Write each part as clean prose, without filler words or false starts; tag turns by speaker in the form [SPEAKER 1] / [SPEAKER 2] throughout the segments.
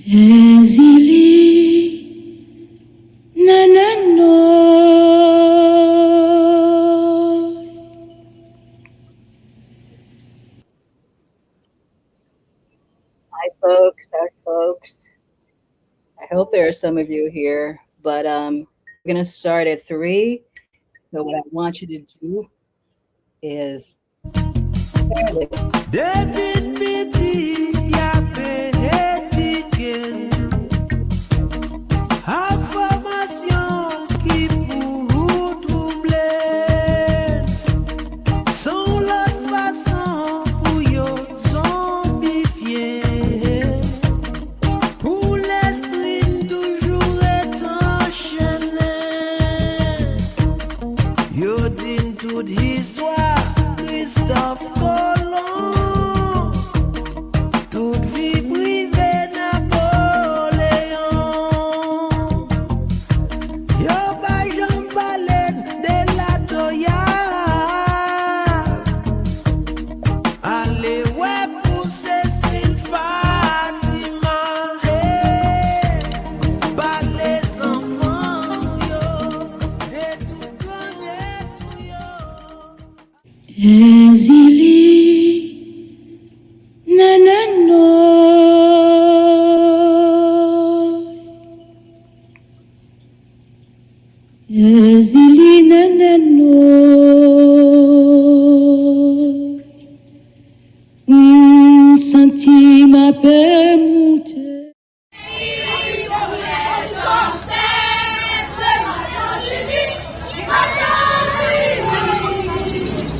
[SPEAKER 1] Hi, folks. Hi, folks. I hope there are some of you here, but we're going to start at 3. So what I want you to do is share this.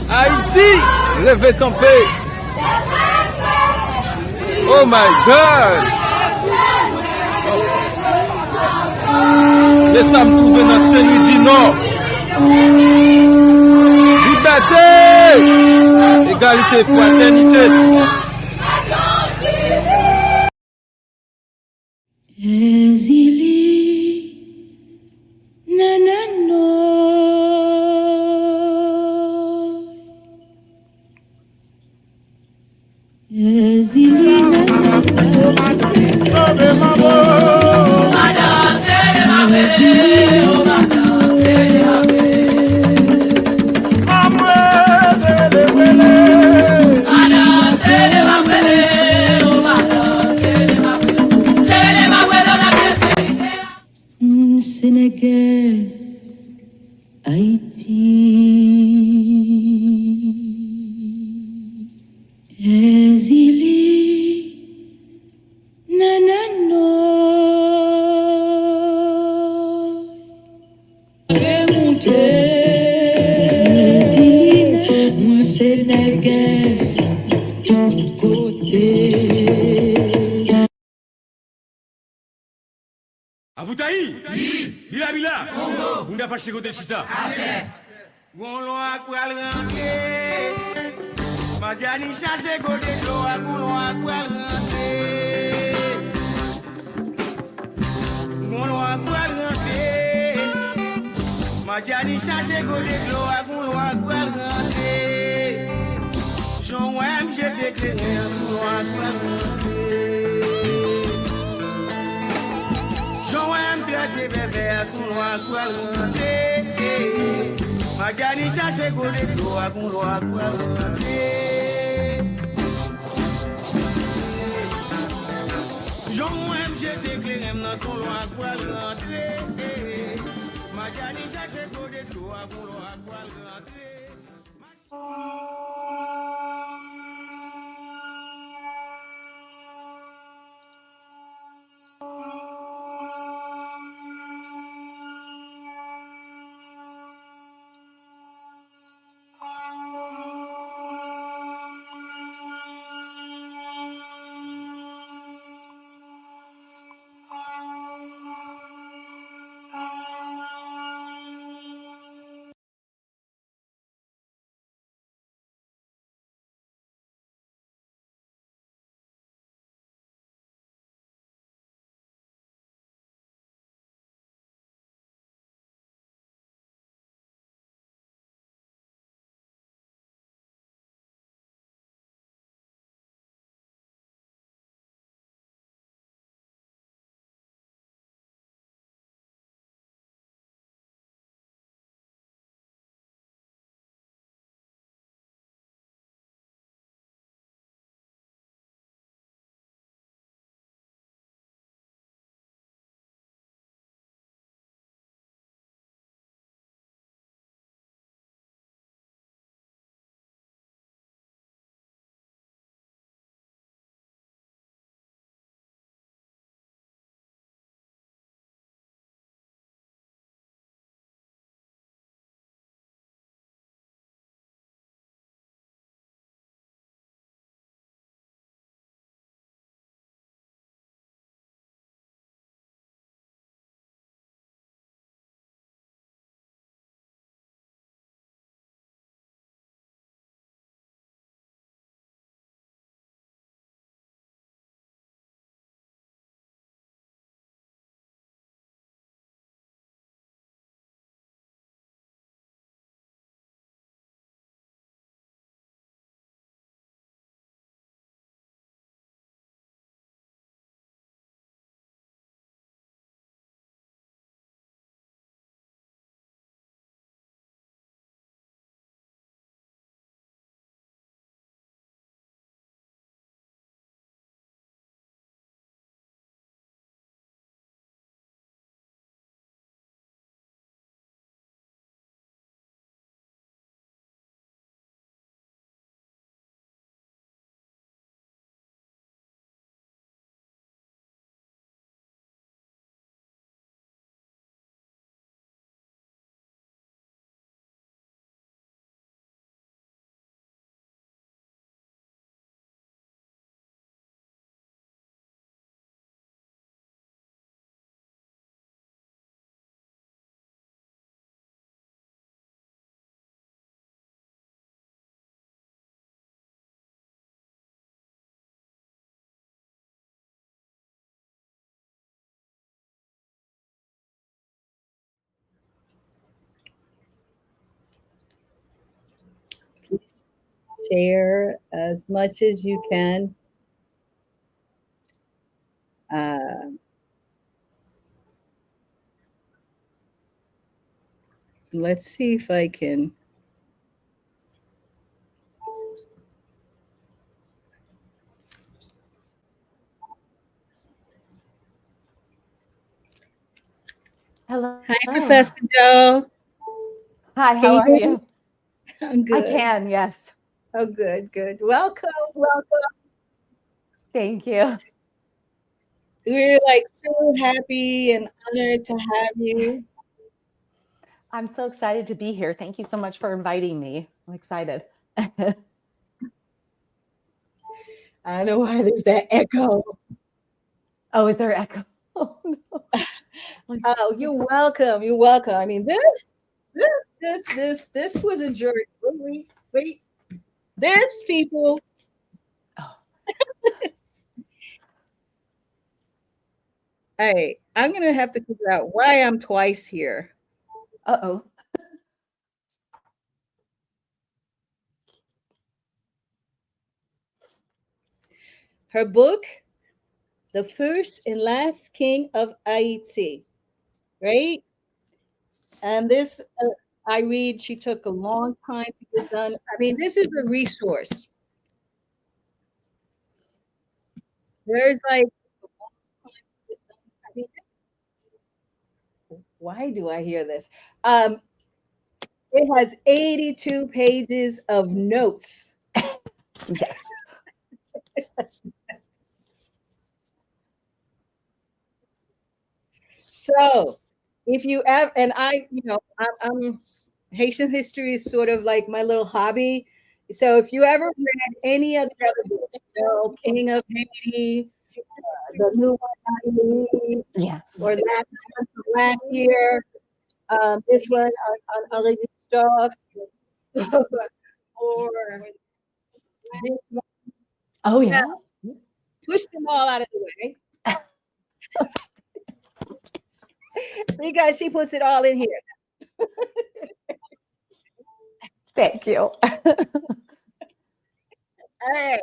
[SPEAKER 2] Haïti, levez camper. Oh my God. Laissez me trouver dans celui du Nord. Liberté, égalité, fraternité.
[SPEAKER 3] Haiti,
[SPEAKER 4] Avutaï, Bila Bila, on a fâché côté chita. On l'a quoi rentrer, Majani cherche côté de l'eau, on l'a quoi rentrer. On l'a quoi rentrer, Majani cherche côté de l'eau, on l'a quoi rentrer. Jean-Wem, j'ai déclaré, on l'a quoi rentrer. C'est bébé sous loi quoi rentrer. Majani cherche collé l'eau à con loi quoi rentrer. Jean-Wem j'ai déclaré dans son loi quoi rentrer. Majani cherche collé l'eau à con loi quoi rentrer.
[SPEAKER 1] share as much as you can. Uh, let's see if I can.
[SPEAKER 3] Hello.
[SPEAKER 1] Hi, Professor Daut.
[SPEAKER 3] Hi,
[SPEAKER 1] Can
[SPEAKER 3] how
[SPEAKER 1] you
[SPEAKER 3] are
[SPEAKER 1] hear me?
[SPEAKER 3] you?
[SPEAKER 1] I'm
[SPEAKER 3] I
[SPEAKER 1] good.
[SPEAKER 3] can, yes.
[SPEAKER 1] Oh, good, good. Welcome, welcome.
[SPEAKER 3] Thank you.
[SPEAKER 1] We're like so happy and honored to have you.
[SPEAKER 3] I'm so excited to be here. Thank you so much for inviting me. I'm excited.
[SPEAKER 1] I don't know why there's that echo.
[SPEAKER 3] Oh, is there echo? Oh, no.
[SPEAKER 1] Oh, you're welcome. You're welcome. I mean, this was a journey. Wait. There's people.
[SPEAKER 3] Oh,
[SPEAKER 1] Hey, I'm gonna have to figure out why I'm twice here.
[SPEAKER 3] uh-oh.
[SPEAKER 1] Her book, The First and Last King of Haiti, right? And this, I read, she took a long time to get done. I mean, this is a resource. There's like, I mean, why do I hear this? It has 82 pages of notes.
[SPEAKER 3] Yes.
[SPEAKER 1] So, if you ever, and I, I'm Haitian history is sort of like my little hobby. So, if you ever read any of the other books, King of Haiti, the new one, Louise,
[SPEAKER 3] Yes.
[SPEAKER 1] or that one from last year, this one on Henri Christophe, or this one.
[SPEAKER 3] Oh,
[SPEAKER 1] Now,
[SPEAKER 3] yeah.
[SPEAKER 1] push them all out of the way because she puts it all in here.
[SPEAKER 3] Thank you.
[SPEAKER 1] All right.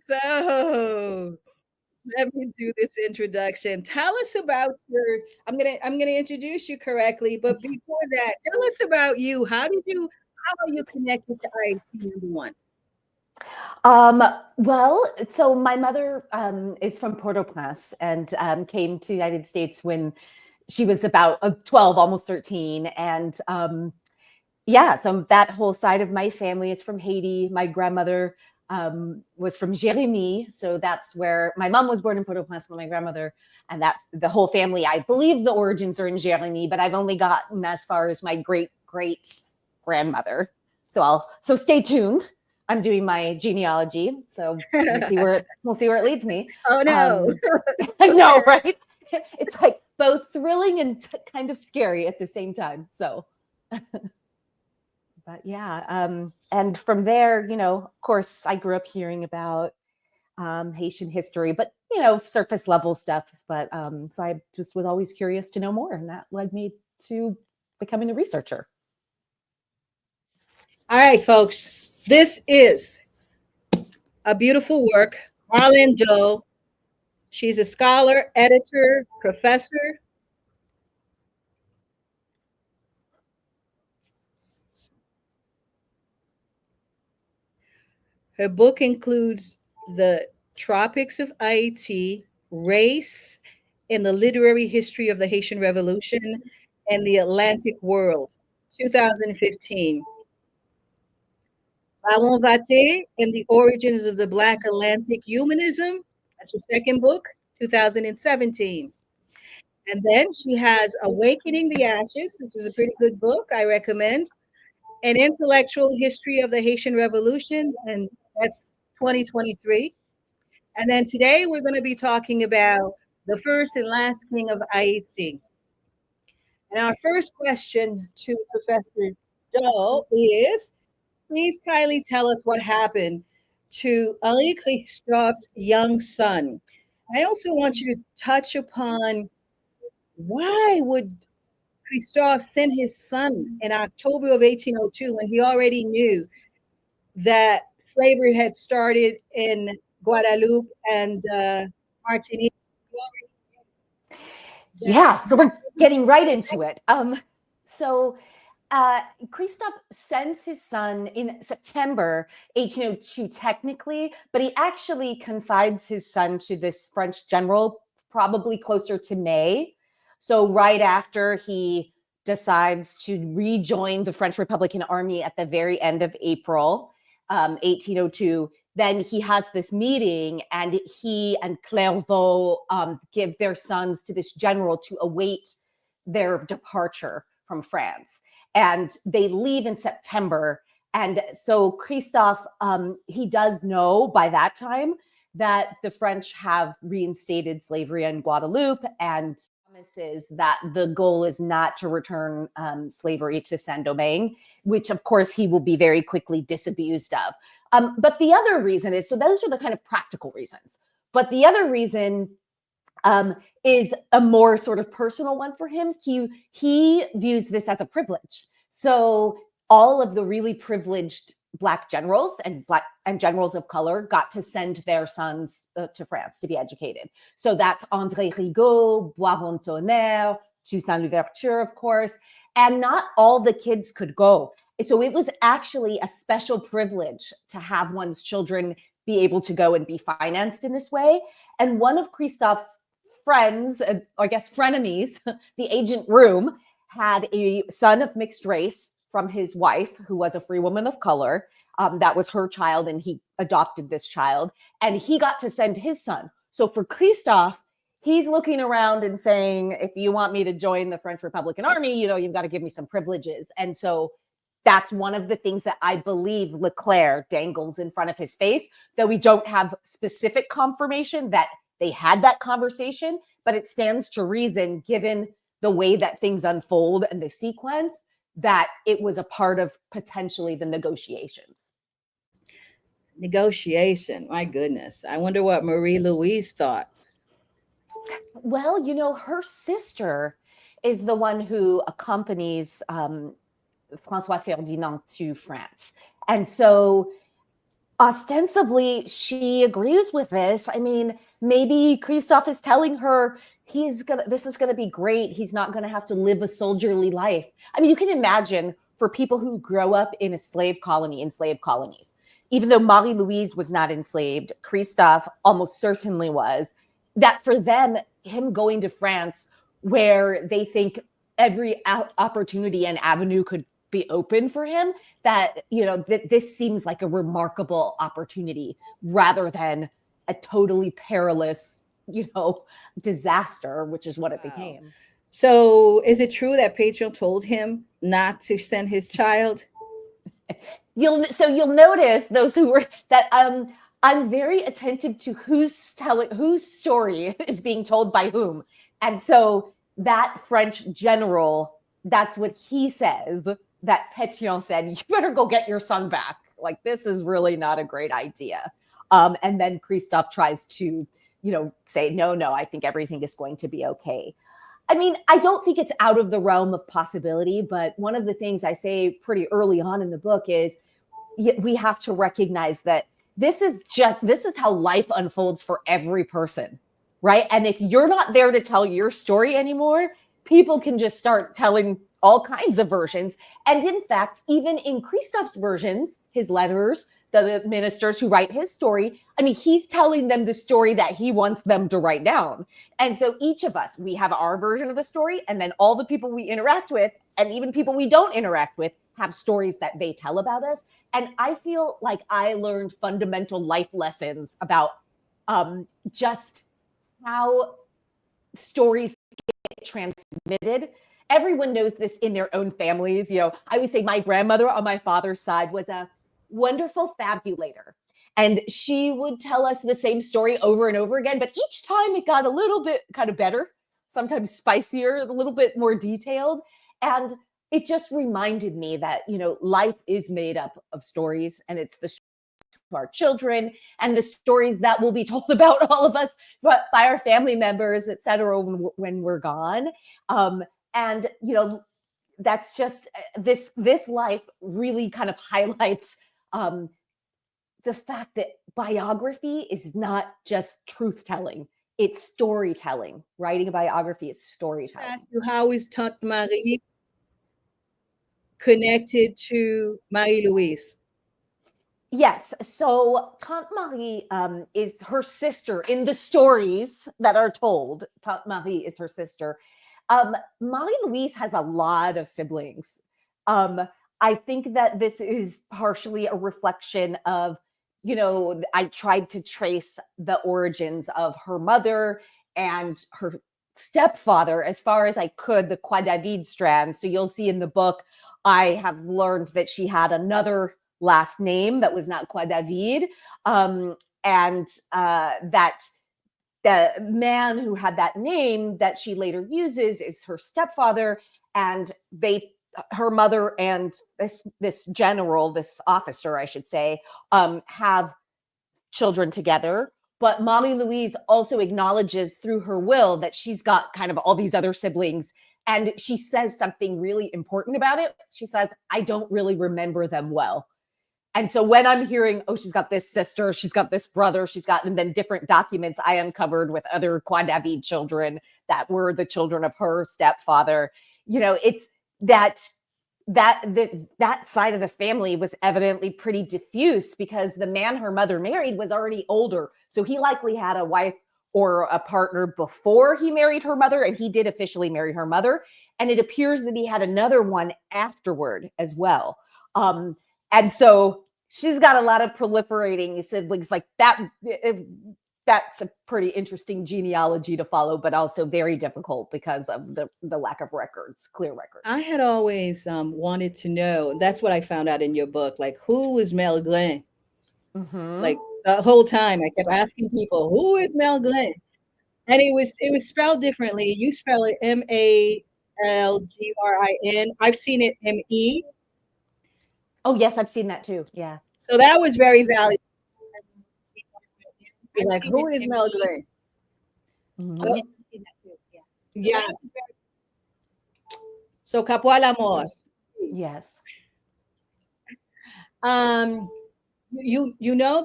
[SPEAKER 1] So let me do this introduction. Tell us about your. I'm gonna introduce you correctly, but before that, tell us about you. How are you connected to IT number one?
[SPEAKER 3] Um, well, so my mother is from Port-au-Prince and came to the United States when she was about 12, almost 13. And yeah, so that whole side of my family is from Haiti. My grandmother was from Jérémy. So that's where my mom was born in Port-au-Prince, but my grandmother, and that's the whole family. I believe the origins are in Jérémy, but I've only gotten as far as my great great grandmother. So stay tuned. I'm doing my genealogy, so we'll see where it leads me.
[SPEAKER 1] Oh no.
[SPEAKER 3] I know, right? It's like both thrilling and kind of scary at the same time. So but yeah, and from there, of course, I grew up hearing about Haitian history, but surface level stuff. But so I just was always curious to know more, and that led me to becoming a researcher.
[SPEAKER 1] All right, folks. This is a beautiful work. Marlene Daut. She's a scholar, editor, professor. Her book includes The Tropics of Haiti, Race in the Literary History of the Haitian Revolution, and the Atlantic World, 2015. Ballon Vate and the Origins of the Black Atlantic Humanism, that's her second book, 2017. And then she has Awakening the Ashes, which is a pretty good book, I recommend. An Intellectual History of the Haitian Revolution, and that's 2023. And then today we're going to be talking about the first and last king of Haiti. And our first question to Professor Daut is, please kindly tell us what happened to Henri Christophe's young son. I also want you to touch upon why would Christophe sent his son in October of 1802 when he already knew that slavery had started in Guadeloupe and Martinique.
[SPEAKER 3] Yeah, so we're getting right into it. So Christophe sends his son in September 1802, technically, but he actually confides his son to this French general probably closer to May. So right after he decides to rejoin the French Republican Army at the very end of April 1802, then he has this meeting, and he and Clairvaux give their sons to this general to await their departure from France. And they leave in September. And so Christophe, he does know by that time that the French have reinstated slavery in Guadeloupe, and promises that the goal is not to return slavery to Saint-Domingue, which of course he will be very quickly disabused of. But the other reason is, so those are the kind of practical reasons. But the other reason is a more sort of personal one for him. He views this as a privilege. So all of the really privileged Black generals and generals of color got to send their sons to France to be educated. So that's André Rigaud, Boisvond-Tonnerre, Suzanne Louverture, of course. And not all the kids could go. So it was actually a special privilege to have one's children be able to go and be financed in this way. And one of Christophe's friends, I guess frenemies, the agent Room, had a son of mixed race from his wife, who was a free woman of color. That was her child, and he adopted this child. And he got to send his son. So for Christophe, he's looking around and saying, if you want me to join the French Republican Army, you've got to give me some privileges. And so that's one of the things that I believe Leclerc dangles in front of his face, though we don't have specific confirmation that they had that conversation, but it stands to reason, given the way that things unfold and the sequence, that it was a part of potentially the negotiations.
[SPEAKER 1] Negotiation, my goodness. I wonder what Marie Louise thought.
[SPEAKER 3] Well, her sister is the one who accompanies François Ferdinand to France. And so ostensibly she agrees with this. I mean, maybe Christophe is telling her this is going to be great. He's not going to have to live a soldierly life. I mean, you can imagine for people who grow up in enslaved colonies, even though Marie-Louise was not enslaved, Christophe almost certainly was, that for them, him going to France, where they think every opportunity and avenue could be open for him, that, this seems like a remarkable opportunity rather than a totally perilous, disaster, which is what it became.
[SPEAKER 1] So is it true that Pétion told him not to send his child?
[SPEAKER 3] You'll notice those who were that I'm very attentive to whose story is being told by whom. And so that French general, that's what he says, that Pétion said, you better go get your son back. Like, this is really not a great idea. And then Christophe tries to, say, no, I think everything is going to be okay. I mean, I don't think it's out of the realm of possibility, but one of the things I say pretty early on in the book is we have to recognize that this is how life unfolds for every person, right? And if you're not there to tell your story anymore, people can just start telling all kinds of versions. And in fact, even in Christophe's versions, his letters, the ministers who write his story, I mean, he's telling them the story that he wants them to write down. And so each of us, we have our version of the story, and then all the people we interact with, and even people we don't interact with, have stories that they tell about us. And I feel like I learned fundamental life lessons about just how stories get transmitted. Everyone knows this in their own families. I always say my grandmother on my father's side was a wonderful fabulator. And she would tell us the same story over and over again, but each time it got a little bit kind of better, sometimes spicier, a little bit more detailed. And it just reminded me that, life is made up of stories, and it's the stories of our children and the stories that will be told about all of us, but by our family members, et cetera, when we're gone. And, that's just this life really kind of highlights the fact that biography is not just truth telling, it's storytelling. Writing a biography is storytelling.
[SPEAKER 1] Ask you, how is Tante Marie connected to Marie-Louise?
[SPEAKER 3] Yes. So Tante Marie is her sister in the stories that are told. Tante Marie is her sister. Marie-Louise has a lot of siblings. I think that this is partially a reflection of, I tried to trace the origins of her mother and her stepfather as far as I could, the Croix David strand. So you'll see in the book, I have learned that she had another last name that was not Croix David, and that the man who had that name that she later uses is her stepfather, and her mother and this general, this officer, I should say, have children together. But Marie-Louise also acknowledges through her will that she's got kind of all these other siblings. And she says something really important about it. She says, I don't really remember them well. And so when I'm hearing, oh, she's got this sister, she's got this brother, and then different documents I uncovered with other Croix David children that were the children of her stepfather, it's that side of the family was evidently pretty diffuse because the man her mother married was already older. So he likely had a wife or a partner before he married her mother, and he did officially marry her mother. And it appears that he had another one afterward as well. And so she's got a lot of proliferating siblings like that. That's a pretty interesting genealogy to follow, but also very difficult because of the lack of records, clear records.
[SPEAKER 1] I had always wanted to know, that's what I found out in your book, like, who was Mel Glenn?
[SPEAKER 3] Mm-hmm.
[SPEAKER 1] Like, the whole time I kept asking people, who is Mel Glenn? And it was spelled differently. You spell it Malgrin. I've seen it Me.
[SPEAKER 3] Oh, yes, I've seen that too. Yeah.
[SPEAKER 1] So that was very valuable. Like, who is Mel Glenn?
[SPEAKER 3] Mm-hmm.
[SPEAKER 1] Yeah. So Kapwa Lamò.
[SPEAKER 3] Yes.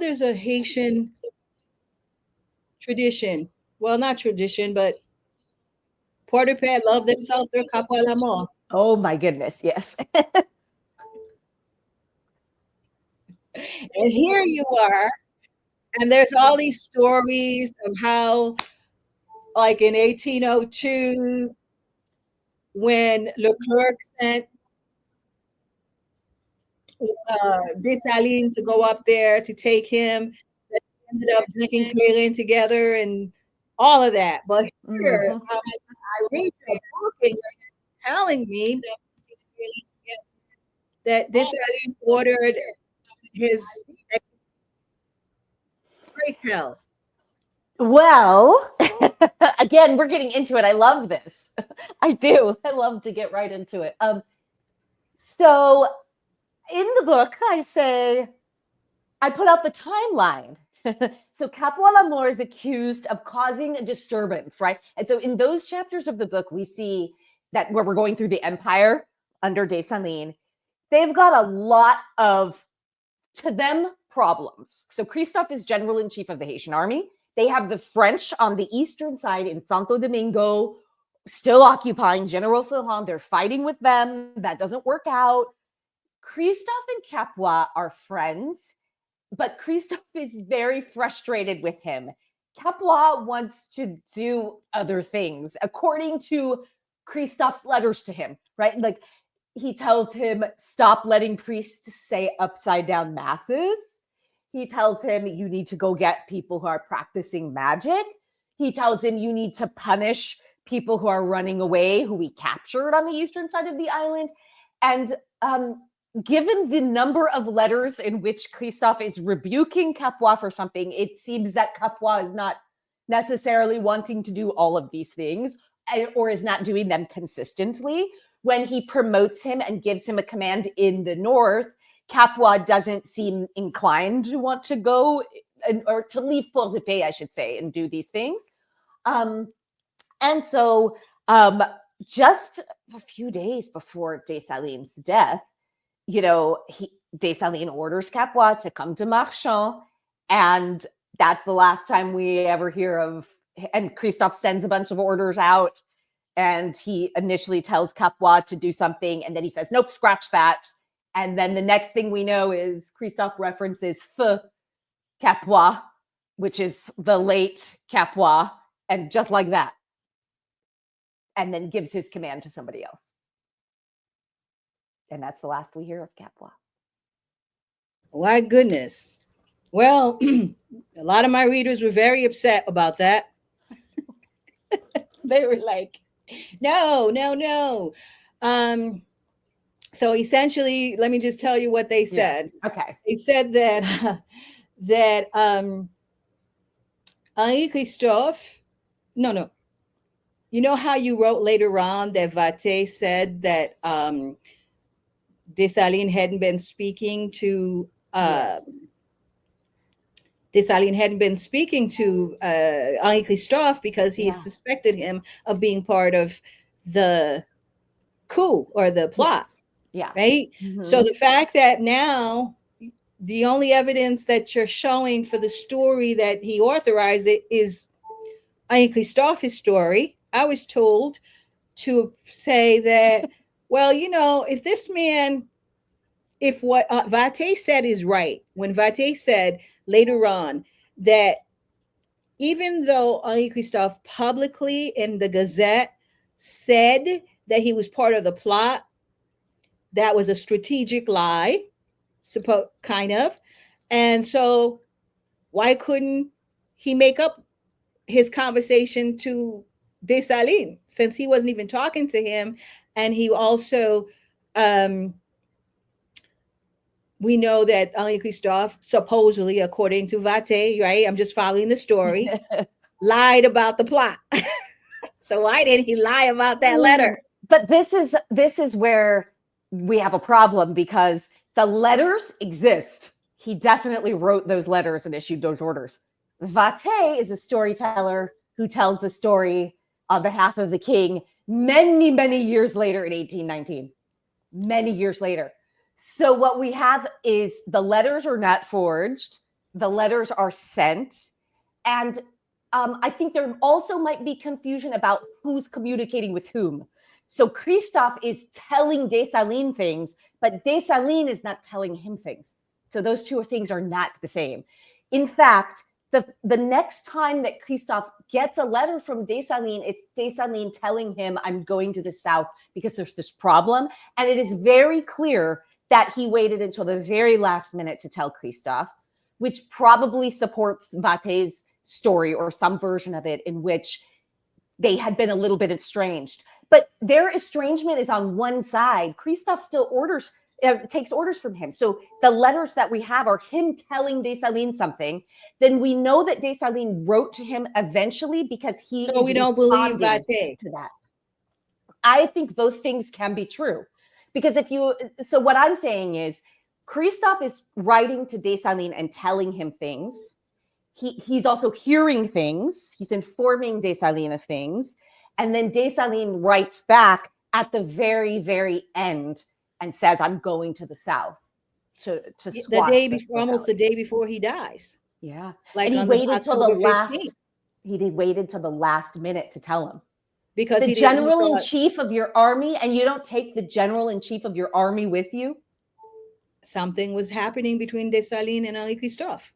[SPEAKER 1] There's a Haitian tradition. Well, not tradition, but Port-au-Père love themselves their Kapwa Lamò.
[SPEAKER 3] Oh my goodness, yes.
[SPEAKER 1] And here you are, and there's all these stories of how, like in 1802, when Leclerc sent Dessalines to go up there to take him, they ended up drinking Clearing together and all of that. But here, I read your book and it's telling me that Dessalines ordered his great hell.
[SPEAKER 3] Well, again, we're getting into it. I love this. I do. I love to get right into it. So in the book, I put up the timeline. So Kapwa Lamò is accused of causing a disturbance, right? And so in those chapters of the book, we see that where we're going through the empire under Dessalines, they've got a lot of, to them, problems. So Christophe is general-in-chief of the Haitian army. They have the French on the eastern side in Santo Domingo, still occupying General Ferrand. They're fighting with them. That doesn't work out. Christophe and Kapwa are friends, but Christophe is very frustrated with him. Kapwa wants to do other things, according to Christophe's letters to him, right? Like, he tells him, stop letting priests say upside down masses. He tells him, you need to go get people who are practicing magic. He tells him, you need to punish people who are running away, who we captured on the eastern side of the island. And given the number of letters in which Christophe is rebuking Kapwa for something, it seems that Kapwa is not necessarily wanting to do all of these things, or is not doing them consistently. When he promotes him and gives him a command in the north, Kapwa doesn't seem inclined to want to go, or to leave Port-au-Père, I should say, and do these things. And so just a few days before Dessalines' death, Dessalines orders Kapwa to come to Marchand, and that's the last time we ever hear of. And Christophe sends a bunch of orders out, and he initially tells Kapwa to do something, and then he says, "Nope, scratch that." And then the next thing we know is Christophe references Feu Kapwa, which is the late Kapwa, and just like that, and then gives his command to somebody else. And that's the last we hear of Kapwa.
[SPEAKER 1] My goodness. Well, a lot of my readers were very upset about that. They were like, no. So essentially, let me just tell you what they said.
[SPEAKER 3] Yeah. Okay.
[SPEAKER 1] They said that Henri Christophe, no. You know how you wrote later on that Vathey said that Dessalines hadn't been speaking to Henri Christophe because he suspected him of being part of the coup or the plot.
[SPEAKER 3] Yes. Yeah.
[SPEAKER 1] Right. Mm-hmm. So the fact that now the only evidence that you're showing for the story that he authorized it is Henri Christophe's story. I was told to say that, well, if this man, if what Vathey said is right, when Vathey said later on that even though Henri Christophe publicly in the Gazette said that he was part of the plot, that was a strategic lie, kind of. And so why couldn't he make up his conversation to Dessalines, since he wasn't even talking to him? And he also, we know that Henri Christophe, supposedly, according to Vathey, right? I'm just following the story, lied about the plot. So why did he lie about that letter?
[SPEAKER 3] But this is where we have a problem, because the letters exist. He definitely wrote those letters and issued those orders. Vathey is a storyteller who tells the story on behalf of the king many, many years later in 1819. Many years later. So what we have is the letters are not forged. The letters are sent. And I think there also might be confusion about who's communicating with whom. So Christophe is telling Dessalines things, but Dessalines is not telling him things. So those two things are not the same. In fact, the next time that Christophe gets a letter from Dessalines, it's Dessalines telling him, "I'm going to the south because there's this problem." And it is very clear that he waited until the very last minute to tell Christophe, which probably supports Vathey's story or some version of it in which they had been a little bit estranged. But their estrangement is on one side. Christophe still takes orders from him. So the letters that we have are him telling Dessalines something. Then we know that Dessalines wrote to him eventually because he
[SPEAKER 1] so we don't believe Vathey
[SPEAKER 3] to that. I think both things can be true. Because so what I'm saying is Christophe is writing to Dessalines and telling him things. He's also hearing things. He's informing Dessalines of things. And then Dessalines writes back at the very, very end and says, "I'm going to the south to
[SPEAKER 1] the day before, almost the day before he dies."
[SPEAKER 3] Yeah.
[SPEAKER 1] Like,
[SPEAKER 3] and he waited till the last minute to tell him. Because the general-in-chief of your army, and you don't take the general-in-chief of your army with you?
[SPEAKER 1] Something was happening between Dessalines and Henri Christophe.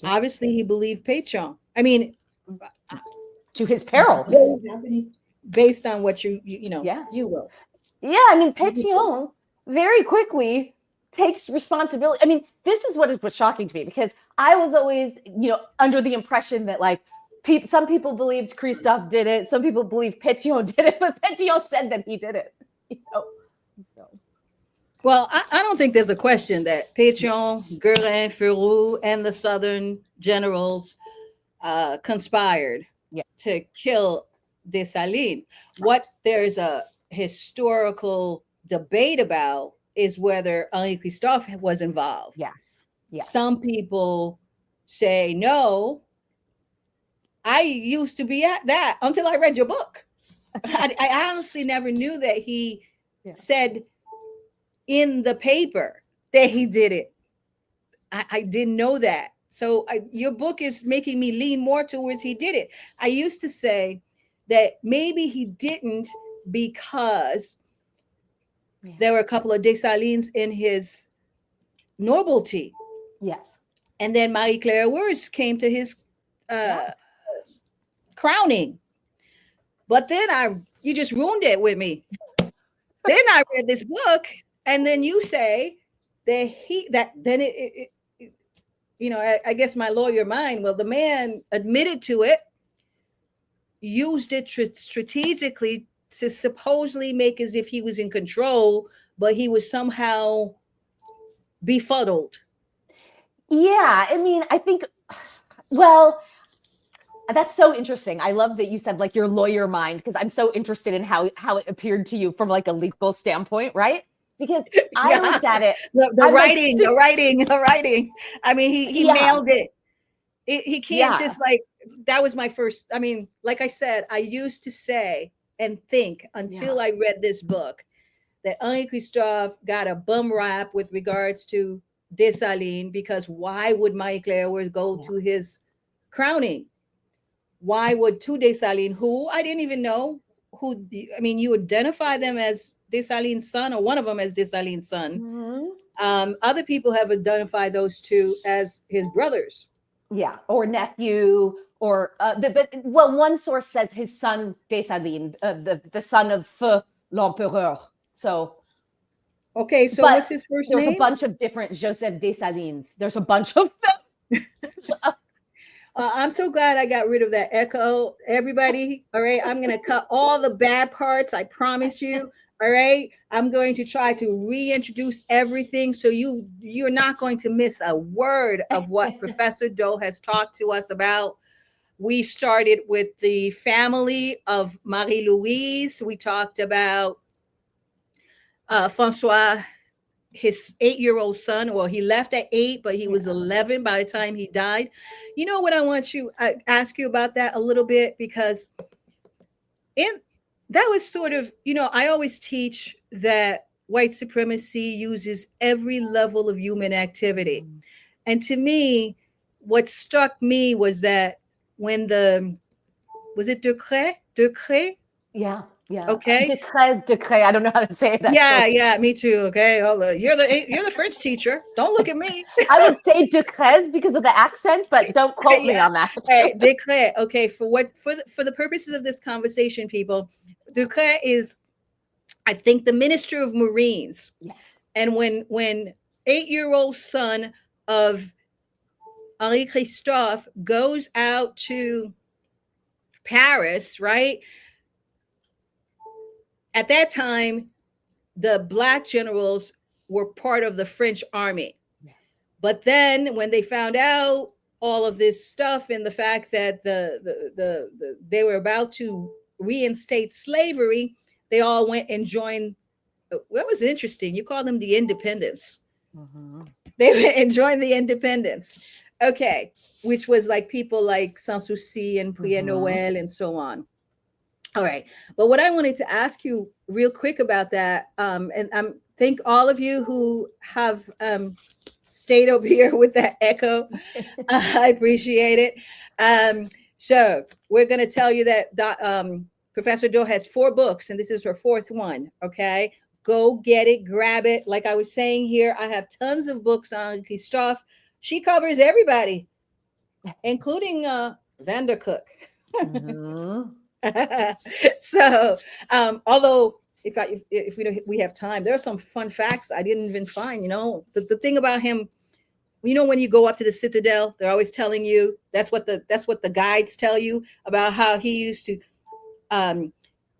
[SPEAKER 1] Obviously, he believed Pétion. I mean,
[SPEAKER 3] to his peril.
[SPEAKER 1] Based on what you wrote.
[SPEAKER 3] Yeah, I mean, Pétion very quickly takes responsibility. I mean, this is what's shocking to me, because I was always, under the impression that some people believed Christophe did it. Some people believe Pétion did it, but Pétion said that he did it. So.
[SPEAKER 1] Well, I don't think there's a question that Pétion, Guerin, Ferrou, and the Southern generals conspired to kill Dessalines. What there's a historical debate about is whether Henri Christophe was involved.
[SPEAKER 3] Yes.
[SPEAKER 1] Some people say no. I used to be at that until I read your book. I honestly never knew that he
[SPEAKER 3] Yeah.
[SPEAKER 1] said in the paper that he did it. I didn't know that. So your book is making me lean more towards he did it. I used to say that maybe he didn't because
[SPEAKER 3] Yeah.
[SPEAKER 1] there were a couple of Dessalines in his nobility.
[SPEAKER 3] Yes.
[SPEAKER 1] And then Marie Claire Words came to his
[SPEAKER 3] Yeah.
[SPEAKER 1] crowning. But then you just ruined it with me. Then I read this book, and then you say I guess my lawyer mind. Well, the man admitted to it, used it strategically to supposedly make as if he was in control, but he was somehow befuddled.
[SPEAKER 3] Yeah. I mean, I think, well, that's so interesting. I love that you said like your lawyer mind, because I'm so interested in how it appeared to you from like a legal standpoint, right? Because I looked at it.
[SPEAKER 1] The writing. I mean, he
[SPEAKER 3] Yeah.
[SPEAKER 1] nailed it. He can't
[SPEAKER 3] Yeah.
[SPEAKER 1] just like, that was my first. I mean, like I said, I used to say and think until I read this book that Henri Christophe got a bum rap with regards to Dessalines, because why would Marie Claire go to his crowning? Why would two Dessalines, who I didn't even know who, I mean, you identify them as Dessalines' son, or one of them as Dessalines' son.
[SPEAKER 3] Mhm.
[SPEAKER 1] Other people have identified those two as his brothers.
[SPEAKER 3] Yeah, or nephew, or well, one source says his son Dessalines, the son of Feu l'Empereur. So,
[SPEAKER 1] Okay, so
[SPEAKER 3] but
[SPEAKER 1] what's his first
[SPEAKER 3] there's
[SPEAKER 1] name?
[SPEAKER 3] a bunch of different Joseph Dessalines. There's a bunch of them.
[SPEAKER 1] I'm so glad I got rid of that echo. Everybody, all right, I'm going to cut all the bad parts. I promise you. All right, I'm going to try to reintroduce everything, so you're not going to miss a word of what Professor Daut has talked to us about. We started with the family of Marie Louise. We talked about Francois, his 8-year-old son. Well, he left at 8, but he was 11 by the time he died. You know what I want you ask you about that a little bit, because that was sort of, I always teach that white supremacy uses every level of human activity. And to me, what struck me was that when was it Decret?
[SPEAKER 3] Yeah.
[SPEAKER 1] Okay.
[SPEAKER 3] Decret. I don't know how to say that.
[SPEAKER 1] Yeah, me too. Okay, you're the French teacher. Don't look at me.
[SPEAKER 3] I would say Decret because of the accent, but don't quote me on that.
[SPEAKER 1] Hey, Decret. Okay, for the purposes of this conversation, people, Decret is, I think, the Minister of Marines.
[SPEAKER 3] Yes.
[SPEAKER 1] And when 8-year-old son of Henri Christophe goes out to Paris, right? At that time, the black generals were part of the French army.
[SPEAKER 3] Yes.
[SPEAKER 1] But then when they found out all of this stuff and the fact that they were about to reinstate slavery, they all went and joined. That was interesting. You call them the independents.
[SPEAKER 3] Mm-hmm.
[SPEAKER 1] They went and joined the independents. Okay, which was like people like Sans Souci and Prière Noël and so on. All right. But what I wanted to ask you real quick about that, and thank all of you who have stayed over here with that echo. I appreciate it. So we're going to tell you that Professor Daut has 4 books, and this is her 4th one. Okay. Go get it, grab it. Like I was saying here, I have tons of books on Christophe. She covers everybody, including Van der Kook.
[SPEAKER 3] Mm-hmm.
[SPEAKER 1] So, although if we have time, there are some fun facts I didn't even find. The thing about him, when you go up to the Citadel, they're always telling you that's what the guides tell you about how he used to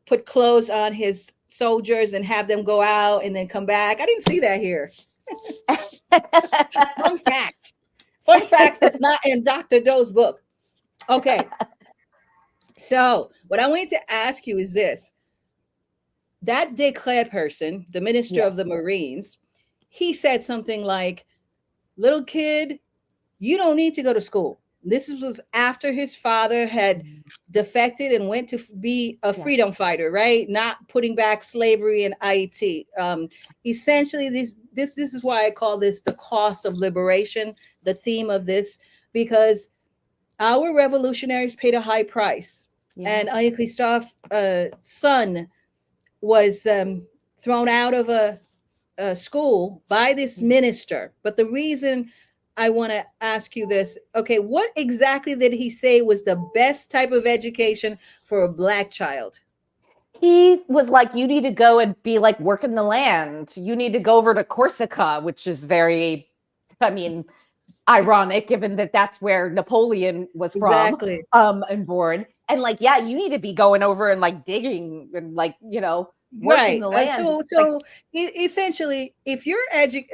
[SPEAKER 1] put clothes on his soldiers and have them go out and then come back. I didn't see that here. Fun facts that's not in Dr. Daut's book. Okay. So what I wanted to ask you is this. That Decret person, the minister of the Marines, he said something like, little kid, you don't need to go to school. This was after his father had defected and went to be a freedom fighter, right? Not putting back slavery in Haiti. Essentially, this is why I call this the cost of liberation, the theme of this, because our revolutionaries paid a high price. And Henri Christophe's son was thrown out of a school by this minister. But the reason I want to ask you this, okay, what exactly did he say was the best type of education for a Black child?
[SPEAKER 3] He was like, you need to go and be like working the land. You need to go over to Corsica, which is very, I mean, ironic given that that's where Napoleon was from, and born. And like, yeah, you need to be going over and like digging and like, you know, working the land.
[SPEAKER 1] So essentially, if you're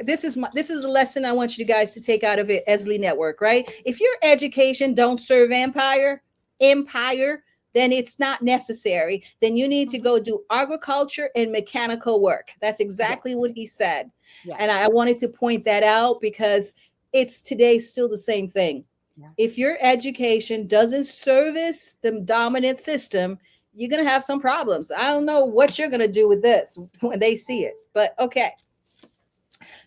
[SPEAKER 1] this is a lesson I want you guys to take out of it, Esli Network, right? If your education don't serve empire, then it's not necessary. Then you need to go do agriculture and mechanical work. That's exactly what he said. And I wanted to point that out because it's today still the same thing. If your education doesn't service the dominant system, you're going to have some problems. I don't know what you're going to do with this when they see it, but okay.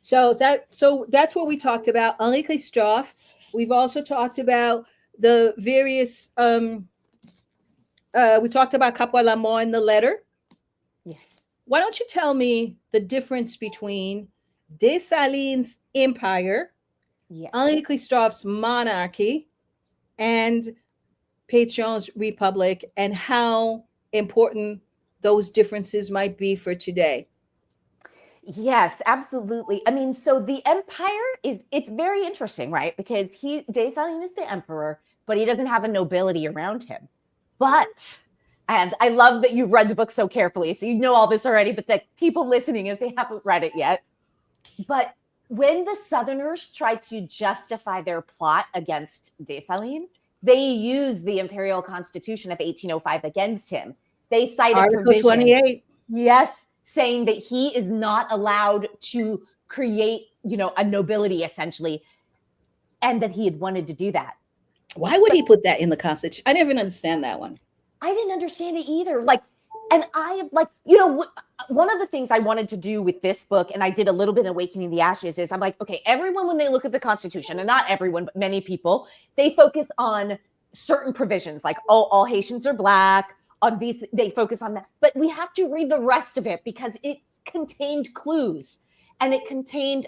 [SPEAKER 1] So that's what we talked about. Henri Christophe. We've also talked about the various, we talked about Kapwa Lamò in the letter.
[SPEAKER 3] Yes.
[SPEAKER 1] Why don't you tell me the difference between Dessalines' empire, Henri Christophe's monarchy, and Pétion's republic, and how important those differences might be for today?
[SPEAKER 3] Yes, absolutely. I mean, so the empire it's very interesting, right? Because Dessalines is the emperor, but he doesn't have a nobility around him. But, and I love that you read the book so carefully, so you know all this already, but that people listening, if they haven't read it yet, but when the Southerners tried to justify their plot against Dessalines, they used the Imperial Constitution of 1805 against him. They cited
[SPEAKER 1] Article 28.
[SPEAKER 3] Yes, saying that he is not allowed to create, a nobility essentially, and that he had wanted to do that.
[SPEAKER 1] Why would he put that in the Constitution? I didn't even understand that one.
[SPEAKER 3] I didn't understand it either. And I one of the things I wanted to do with this book, and I did a little bit in Awakening the Ashes, is I'm like, okay, everyone, when they look at the Constitution, and not everyone, but many people, they focus on certain provisions, like, oh, all Haitians are Black, on these, they focus on that. But we have to read the rest of it because it contained clues. And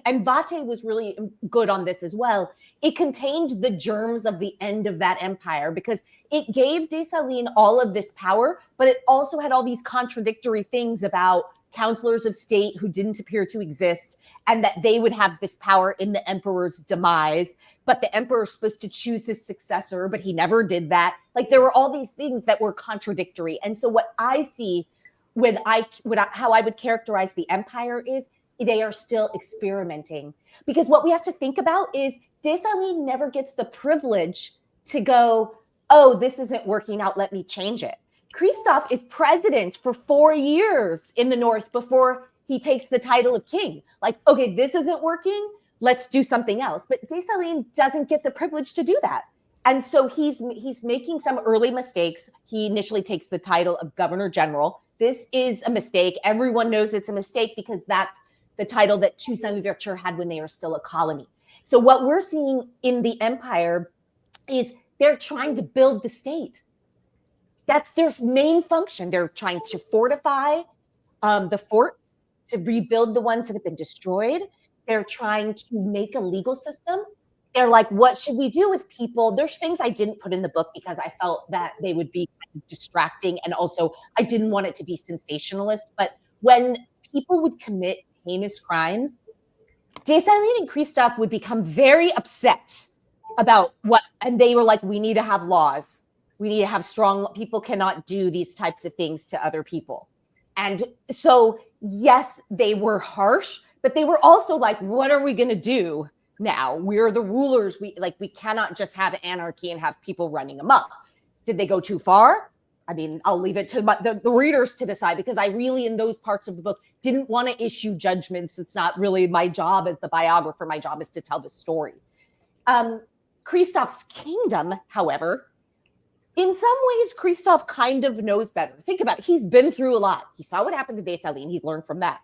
[SPEAKER 3] and Bate was really good on this as well. It contained the germs of the end of that empire because it gave Dessalines all of this power, but it also had all these contradictory things about counselors of state who didn't appear to exist and that they would have this power in the emperor's demise. But the emperor's supposed to choose his successor, but he never did that. Like there were all these things that were contradictory. And so what I see how I would characterize the empire is they are still experimenting. Because what we have to think about is Dessalines never gets the privilege to go, oh, this isn't working out, let me change it. Christophe is president for 4 years in the North before he takes the title of king. Like, okay, this isn't working, let's do something else. But Dessalines doesn't get the privilege to do that. And so he's making some early mistakes. He initially takes the title of governor general. This is a mistake. Everyone knows it's a mistake because that's the title that Suzanne Louverture had when they were still a colony. So what we're seeing in the empire is they're trying to build the state. That's their main function. They're trying to fortify the forts, to rebuild the ones that have been destroyed. They're trying to make a legal system. They're like, what should we do with people? There's things I didn't put in the book because I felt that they would be kind of distracting. And also I didn't want it to be sensationalist. But when people would commit heinous crimes, Dessalines and Christophe would become very upset about and they were like, we need to have laws. We need to have strong, people cannot do these types of things to other people. And so, yes, they were harsh, but they were also like, what are we going to do now? We're the rulers. We cannot just have anarchy and have people running amok. Did they go too far? I mean, I'll leave it to the readers to decide because I really, in those parts of the book, didn't want to issue judgments. It's not really my job as the biographer. My job is to tell the story. Christophe's kingdom, however, in some ways, Christophe kind of knows better. Think about it. He's been through a lot. He saw what happened to Dessalines. He's learned from that.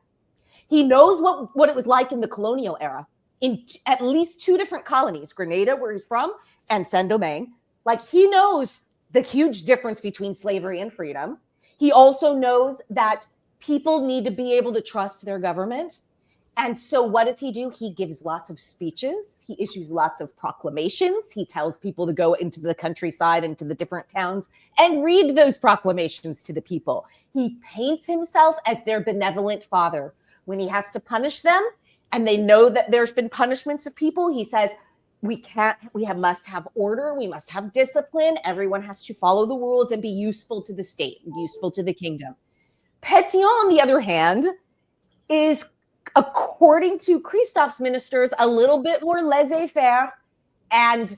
[SPEAKER 3] He knows what it was like in the colonial era in at least 2 different colonies, Grenada, where he's from, and Saint-Domingue. Like, he knows the huge difference between slavery and freedom. He also knows that people need to be able to trust their government. And so what does he do? He gives lots of speeches. He issues lots of proclamations. He tells people to go into the countryside, into the different towns, and read those proclamations to the people. He paints himself as their benevolent father. When he has to punish them, and they know that there's been punishments of people, he says, must have order. We must have discipline. Everyone has to follow the rules and be useful to the state, useful to the kingdom. Pétion, on the other hand, is, according to Christophe's ministers, a little bit more laissez-faire, and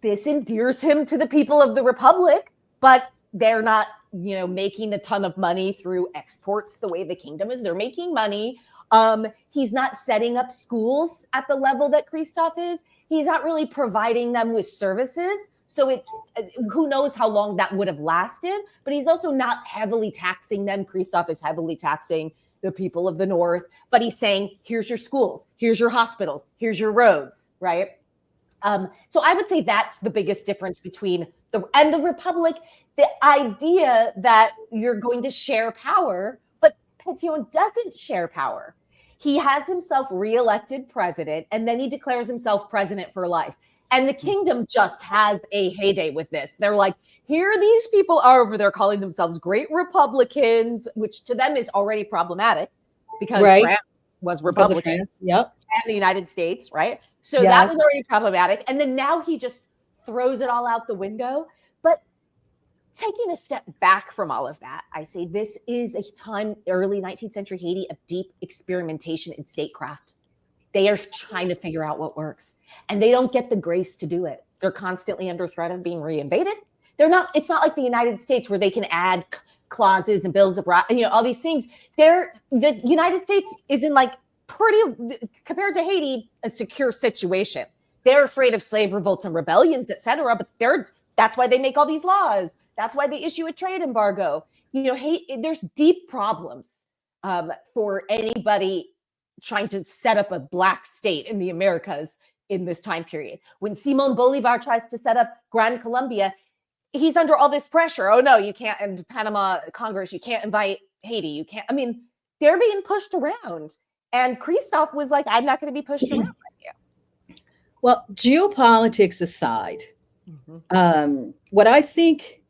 [SPEAKER 3] this endears him to the people of the Republic, but they're not, making a ton of money through exports the way the kingdom is. They're making money. He's not setting up schools at the level that Christophe is. He's not really providing them with services. So it's, who knows how long that would have lasted, but he's also not heavily taxing them. Christophe is heavily taxing the people of the North, but he's saying, here's your schools, here's your hospitals, here's your roads, right? So I would say that's the biggest difference between the Republic, the idea that you're going to share power, but Pétion doesn't share power. He has himself reelected president, and then he declares himself president for life. And the kingdom just has a heyday with this. They're like, here these people are over there calling themselves great Republicans, which to them is already problematic because France was Republican.
[SPEAKER 1] Yep.
[SPEAKER 3] And the United States, right? So that was already problematic. And then now he just throws it all out the window. But taking a step back from all of that, I say this is a time, early 19th century Haiti, of deep experimentation in statecraft. They are trying to figure out what works, and they don't get the grace to do it. They're constantly under threat of being reinvaded. It's not like the United States where they can add clauses and bills of rights, all these things. The United States is in pretty, compared to Haiti, a secure situation. They're afraid of slave revolts and rebellions, etc. But that's why they make all these laws. That's why they issue a trade embargo. There's deep problems for anybody trying to set up a black state in the Americas in this time period. When Simon Bolivar tries to set up Gran Colombia, he's under all this pressure. Oh no, you can't, and Panama Congress, you can't invite Haiti. You can't, they're being pushed around. And Christophe was like, I'm not going to be pushed around like you.
[SPEAKER 1] Well, geopolitics aside, what I think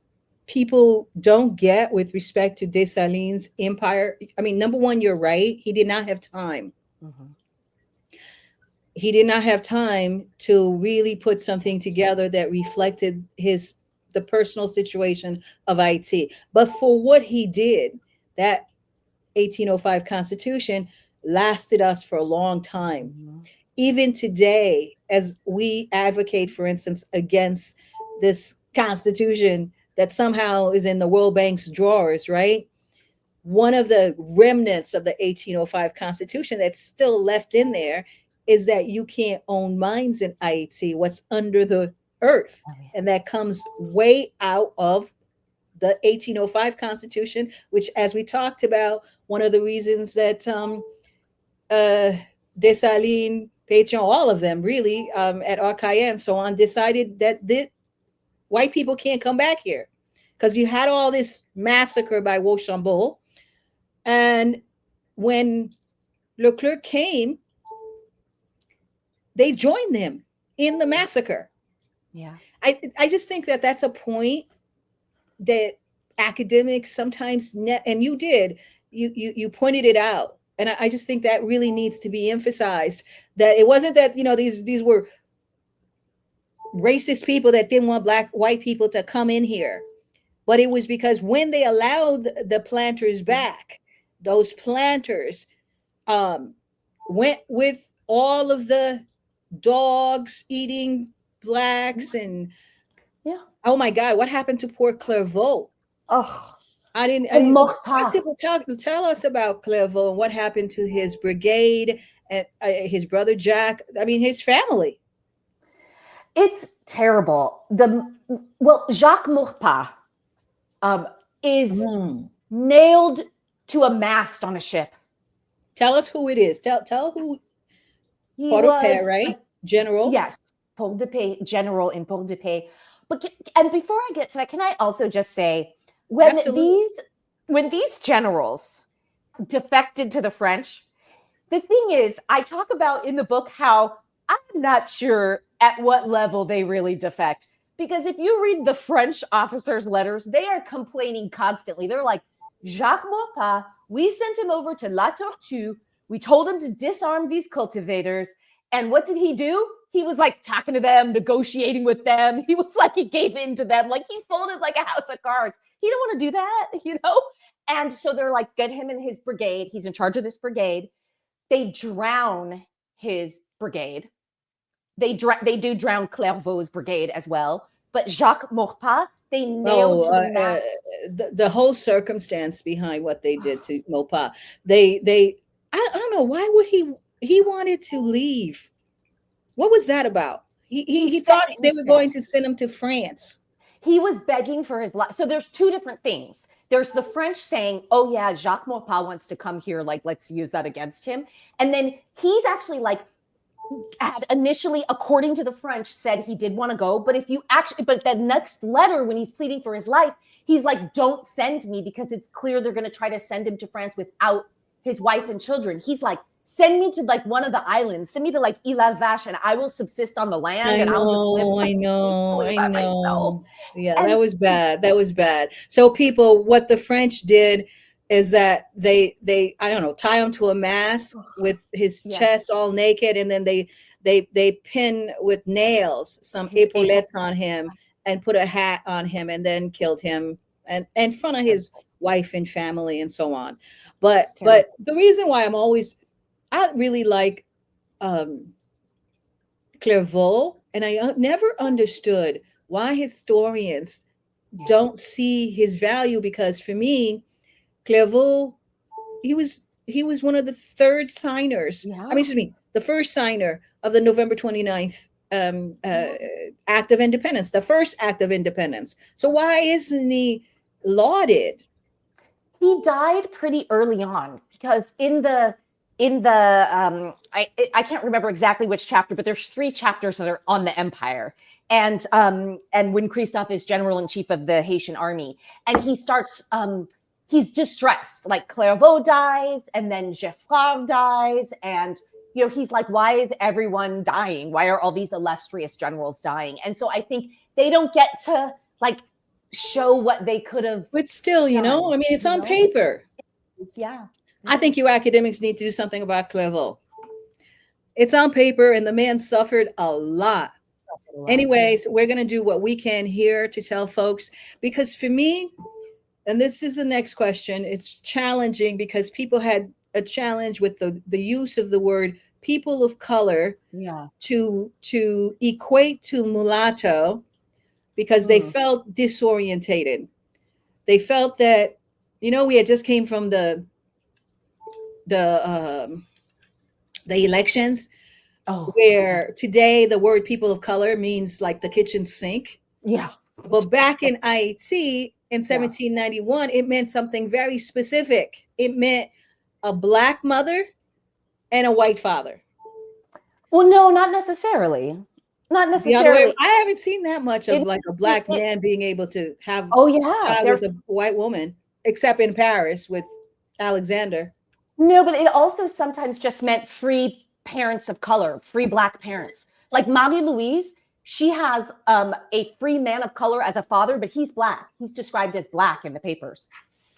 [SPEAKER 1] people don't get with respect to Dessalines' empire, number one, you're right. He did not have time. He did not have time to really put something together that reflected the personal situation of Haiti. But for what he did, that 1805 Constitution lasted us for a long time. Even today, as we advocate, for instance, against this Constitution that somehow is in the World Bank's drawers, right? One of the remnants of the 1805 Constitution that's still left in there is that you can't own mines in Haiti, what's under the earth. And that comes way out of the 1805 Constitution, which, as we talked about, one of the reasons that Dessalines, Pétion, all of them really, at Arcaïa and so on, decided that white people can't come back here. Because you had all this massacre by Rochambeau. And when Leclerc came, they joined them in the massacre.
[SPEAKER 3] Yeah.
[SPEAKER 1] I just think that that's a point that academics sometimes, and you did, you pointed it out. And I just think that really needs to be emphasized, that it wasn't that, these were racist people that didn't want white people to come in here. But it was because when they allowed the planters back, those planters went with all of the dogs eating blacks and oh my God, what happened to poor Clairvaux?
[SPEAKER 3] Oh,
[SPEAKER 1] I didn't tell us about Clairvaux and what happened to his brigade and his brother Jack. His family.
[SPEAKER 3] It's terrible. Jacques Maurepas is nailed to a mast on a ship.
[SPEAKER 1] Tell us who it is. Tell who.
[SPEAKER 3] He
[SPEAKER 1] Port-au-Paix,
[SPEAKER 3] was
[SPEAKER 1] right? General.
[SPEAKER 3] Yes, Port-de-Paix, general in Port-de-Paix. And before I get to that, can I also just say when these generals defected to the French, the thing is, I talk about in the book how I'm not sure at what level they really defect. Because if you read the French officers' letters, they are complaining constantly. They're like, Jacques Maurepas, we sent him over to La Tortue. We told him to disarm these cultivators. And what did he do? He was like talking to them, negotiating with them. He was like, he gave in to them. Like he folded like a house of cards. He didn't want to do that, you know? And so they're like, get him in his brigade. He's in charge of this brigade. They drown his brigade. They do drown Clairvaut's brigade as well. But Jacques Maurepas, they nailed
[SPEAKER 1] the whole circumstance behind what they did to Maurepas. I don't know, why would he wanted to leave? What was that about? He thought they were going to send him to France.
[SPEAKER 3] He was begging for his life. So there's two different things. There's the French saying, oh yeah, Jacques Maurepas wants to come here. Like, let's use that against him. And then he's actually like, had initially, according to the French, said he did want to go. But but the next letter, when he's pleading for his life, he's like, don't send me because it's clear they're going to try to send him to France without his wife and children. He's like, send me to like one of the islands, send me to like Ile La Vache, and I will subsist on the land and I'll just live peacefully by myself.
[SPEAKER 1] Yeah, that was bad. So people, what the French did is that they I don't know, tie him to a mast with his chest all naked, and then they pin with nails some epaulettes on him and put a hat on him, and then killed him and in front of his wife and family and so on. But the reason why I really like Clairvaux, and I never understood why historians don't see his value, because for me, Clairvaux, he was one of the third signers. Yeah. The first signer of the November 29th Act of Independence, the first Act of Independence. So why isn't he lauded?
[SPEAKER 3] He died pretty early on, because I can't remember exactly which chapter, but there's 3 chapters that are on the empire. And when Christophe is general in chief of the Haitian army, and he starts, he's distressed, like Clairvaux dies, and then Geffrard dies. And, you know, he's like, why is everyone dying? Why are all these illustrious generals dying? And so I think they don't get to like show what they could have.
[SPEAKER 1] But still, you know, I mean, it's on paper.
[SPEAKER 3] Yeah.
[SPEAKER 1] I think you academics need to do something about Clairvaux. It's on paper, and the man suffered a lot. Anyways, we're going to do what we can here to tell folks, because for me, and this is the next question, it's challenging because people had a challenge with the use of the word people of color to equate to mulatto, because they felt disorientated. They felt that, you know, we had just came from the elections, where today the word people of color means like the kitchen sink.
[SPEAKER 3] Yeah.
[SPEAKER 1] But back in Haiti in 1791, it meant something very specific. It meant a Black mother and a white father.
[SPEAKER 3] Well, no, not necessarily. Not necessarily.
[SPEAKER 1] I haven't seen that much of like a Black man being able to have a child with a white woman, except in Paris with Alexander.
[SPEAKER 3] No, but it also sometimes just meant free parents of color, free Black parents. Like Louise, she has a free man of color as a father, but he's Black. He's described as Black in the papers.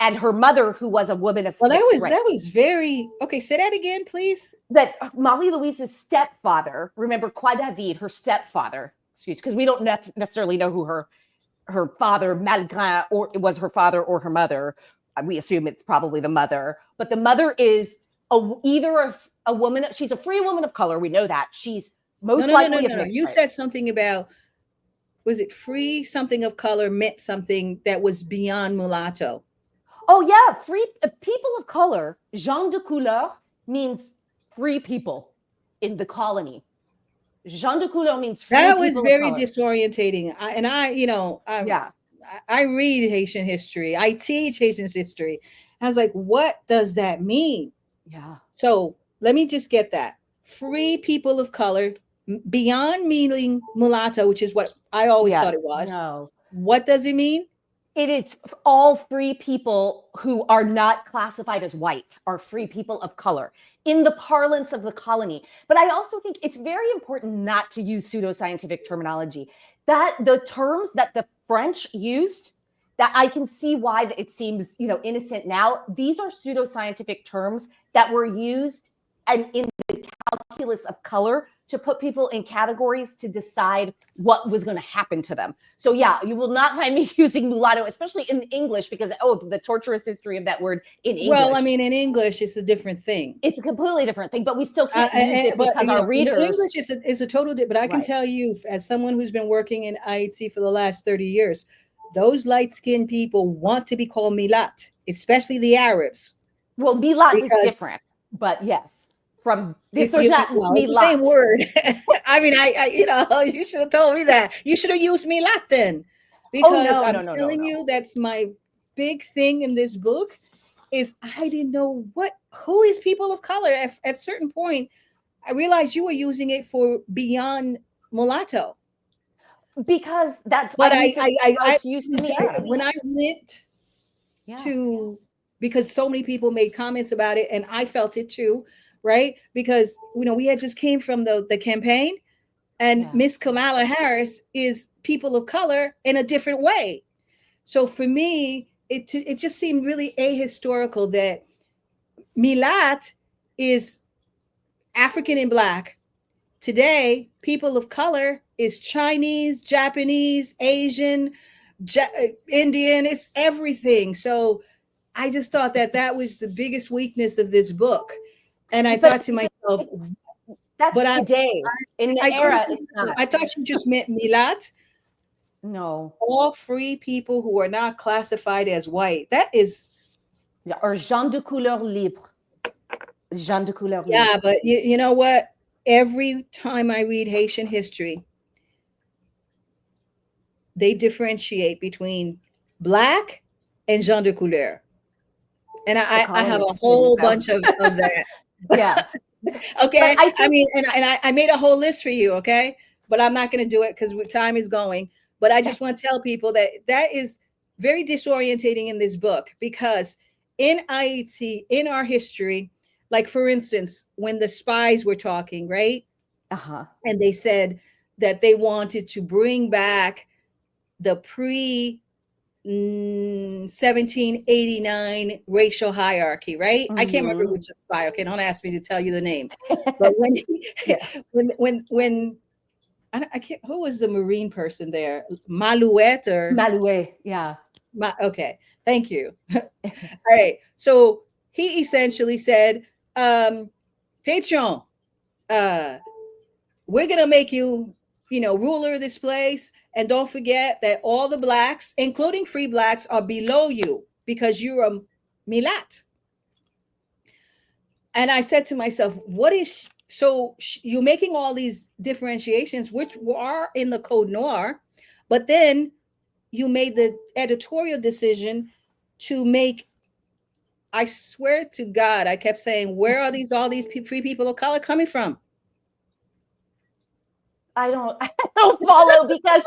[SPEAKER 3] And her mother, who was a woman of
[SPEAKER 1] that was very okay. Say that again, please.
[SPEAKER 3] That Marie Louise's stepfather, remember Croix David, her stepfather, because we don't necessarily know who her father, Malgrin, or it was her father or her mother. We assume it's probably the mother, but the mother is either a woman. She's a free woman of color. We know that. She's most likely of mixed
[SPEAKER 1] You
[SPEAKER 3] race.
[SPEAKER 1] said something about, was it free something of color meant something that was beyond mulatto?
[SPEAKER 3] Oh yeah, free people of color. Gens de couleur means free people in the colony. Jean de couleur means free
[SPEAKER 1] That was
[SPEAKER 3] people of
[SPEAKER 1] very
[SPEAKER 3] color.
[SPEAKER 1] disorientating. I read Haitian history. I teach Haitian history. I was like, what does that mean?
[SPEAKER 3] Yeah.
[SPEAKER 1] So let me just get that. Free people of color, beyond meaning mulatto, which is what I always thought it was.
[SPEAKER 3] No.
[SPEAKER 1] What does it mean?
[SPEAKER 3] It is all free people who are not classified as white, are free people of color in the parlance of the colony. But I also think it's very important not to use pseudoscientific terminology. That the terms that the French used, that I can see why it seems, innocent now. These are pseudoscientific terms that were used and in the calculus of color to put people in categories to decide what was going to happen to them. So yeah, you will not find me using mulatto, especially in English, because the torturous history of that word in English.
[SPEAKER 1] Well, I mean, in English, it's a different thing.
[SPEAKER 3] It's a completely different thing, but we still can't use it because our readers.
[SPEAKER 1] In English, it's a total. But I can tell you, as someone who's been working in Haiti for the last 30 years, those light-skinned people want to be called milat, especially the Arabs.
[SPEAKER 3] Well, milat is different, but yes. From this
[SPEAKER 1] it's the same word. I mean, you should have told me that. You should have used milat then, because I'm telling you, that's my big thing in this book. Is I didn't know who is people of color. At a certain point, I realized you were using it for beyond mulatto,
[SPEAKER 3] because that's
[SPEAKER 1] what
[SPEAKER 3] I used in the era.
[SPEAKER 1] When I went to, because so many people made comments about it, and I felt it too. Right, because we had just came from the campaign, and Miss Kamala Harris is people of color in a different way. So for me, it just seemed really ahistorical that milat is African and Black. Today, people of color is Chinese, Japanese, Asian, Indian. It's everything. So I just thought that was the biggest weakness of this book. And I thought to myself,
[SPEAKER 3] that's today. In the era, it's not.
[SPEAKER 1] I thought you just meant milat.
[SPEAKER 3] No.
[SPEAKER 1] All free people who are not classified as white. That is.
[SPEAKER 3] Or gens de couleur libre. Gens de couleur libre.
[SPEAKER 1] Yeah, but you know what? Every time I read Haitian history, they differentiate between Black and gens de couleur. And I have a whole bunch of that.
[SPEAKER 3] Yeah.
[SPEAKER 1] Okay. I made a whole list for you. Okay. But I'm not going to do it because time is going. But I just want to tell people that is very disorientating in this book, because in Haiti, in our history, like, for instance, when the spies were talking, right? And they said that they wanted to bring back the 1789 racial hierarchy, right? I can't remember which is spy. Okay, don't ask me to tell you the name. But when I can't, who was the Marine person there?
[SPEAKER 3] Malouet, yeah.
[SPEAKER 1] Okay, thank you. All right, so he essentially said, Patron, we're gonna make you ruler of this place. And don't forget that all the Blacks, including free Blacks, are below you because you're a milat. And I said to myself, you're making all these differentiations, which are in the Code Noir, but then you made the editorial decision to make, I swear to God, I kept saying, where are all these free people of color coming from?
[SPEAKER 3] I don't follow, because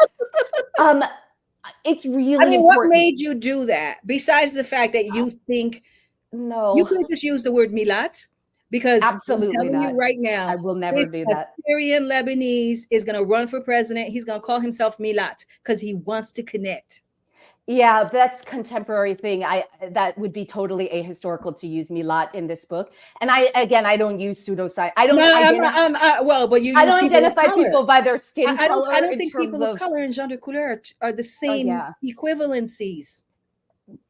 [SPEAKER 3] it's really important.
[SPEAKER 1] What made you do that? Besides the fact that you think you could just use the word milat, because
[SPEAKER 3] absolutely
[SPEAKER 1] I'm telling you right now,
[SPEAKER 3] I will never do that.
[SPEAKER 1] Syrian Lebanese is going to run for president. He's going to call himself milat because he wants to connect.
[SPEAKER 3] Yeah, that's contemporary thing. That would be totally ahistorical to use milat in this book. And I don't use pseudoscience. I don't identify people by their skin color.
[SPEAKER 1] I don't think people of color and gens de couleur are the same equivalencies.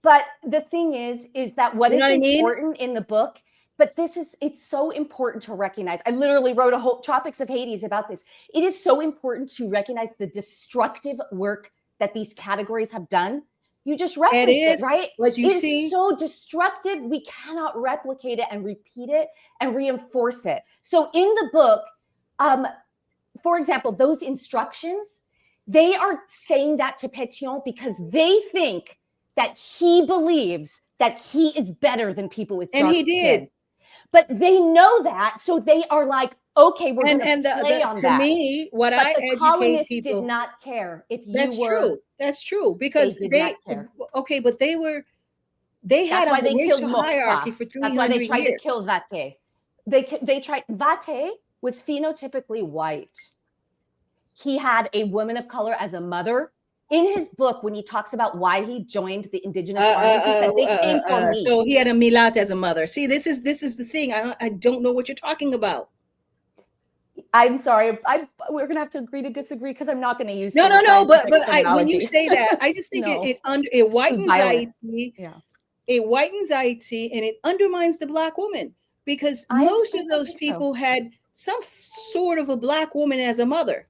[SPEAKER 3] But the thing is that what is important in the book, but it's so important to recognize. I literally wrote a whole Tropics of Haiti is about this. It is so important to recognize the destructive work that these categories have done. You just referenced it, right?
[SPEAKER 1] What you see,
[SPEAKER 3] so destructive. We cannot replicate it and repeat it and reinforce it. So in the book, for example, those instructions, they are saying that to Pétion because they think that he believes that he is better than people with dark skin. But they know that, so they are like, okay, we're going to play on that.
[SPEAKER 5] To me, what
[SPEAKER 3] but
[SPEAKER 5] I
[SPEAKER 3] the
[SPEAKER 5] educate
[SPEAKER 3] colonists
[SPEAKER 5] people
[SPEAKER 3] did not care if you
[SPEAKER 5] that's
[SPEAKER 3] were.
[SPEAKER 5] true. That's true because they okay, but they had a racial hierarchy for 300 years.
[SPEAKER 3] That's why they tried to kill Vaté. They tried. Vaté was phenotypically white. He had a woman of color as a mother. In his book, when he talks about why he joined the indigenous army, he said they came for me.
[SPEAKER 5] So he had a mulat as a mother. See, this is the thing. I don't know what you're talking about.
[SPEAKER 3] I'm sorry. We're gonna have to agree to disagree because I'm not going to use
[SPEAKER 5] no. But when you say that, I just think it whitens Haiti.
[SPEAKER 3] Yeah.
[SPEAKER 5] It whitens Haiti and it undermines the Black woman because most of those people had some sort of a Black woman as a mother.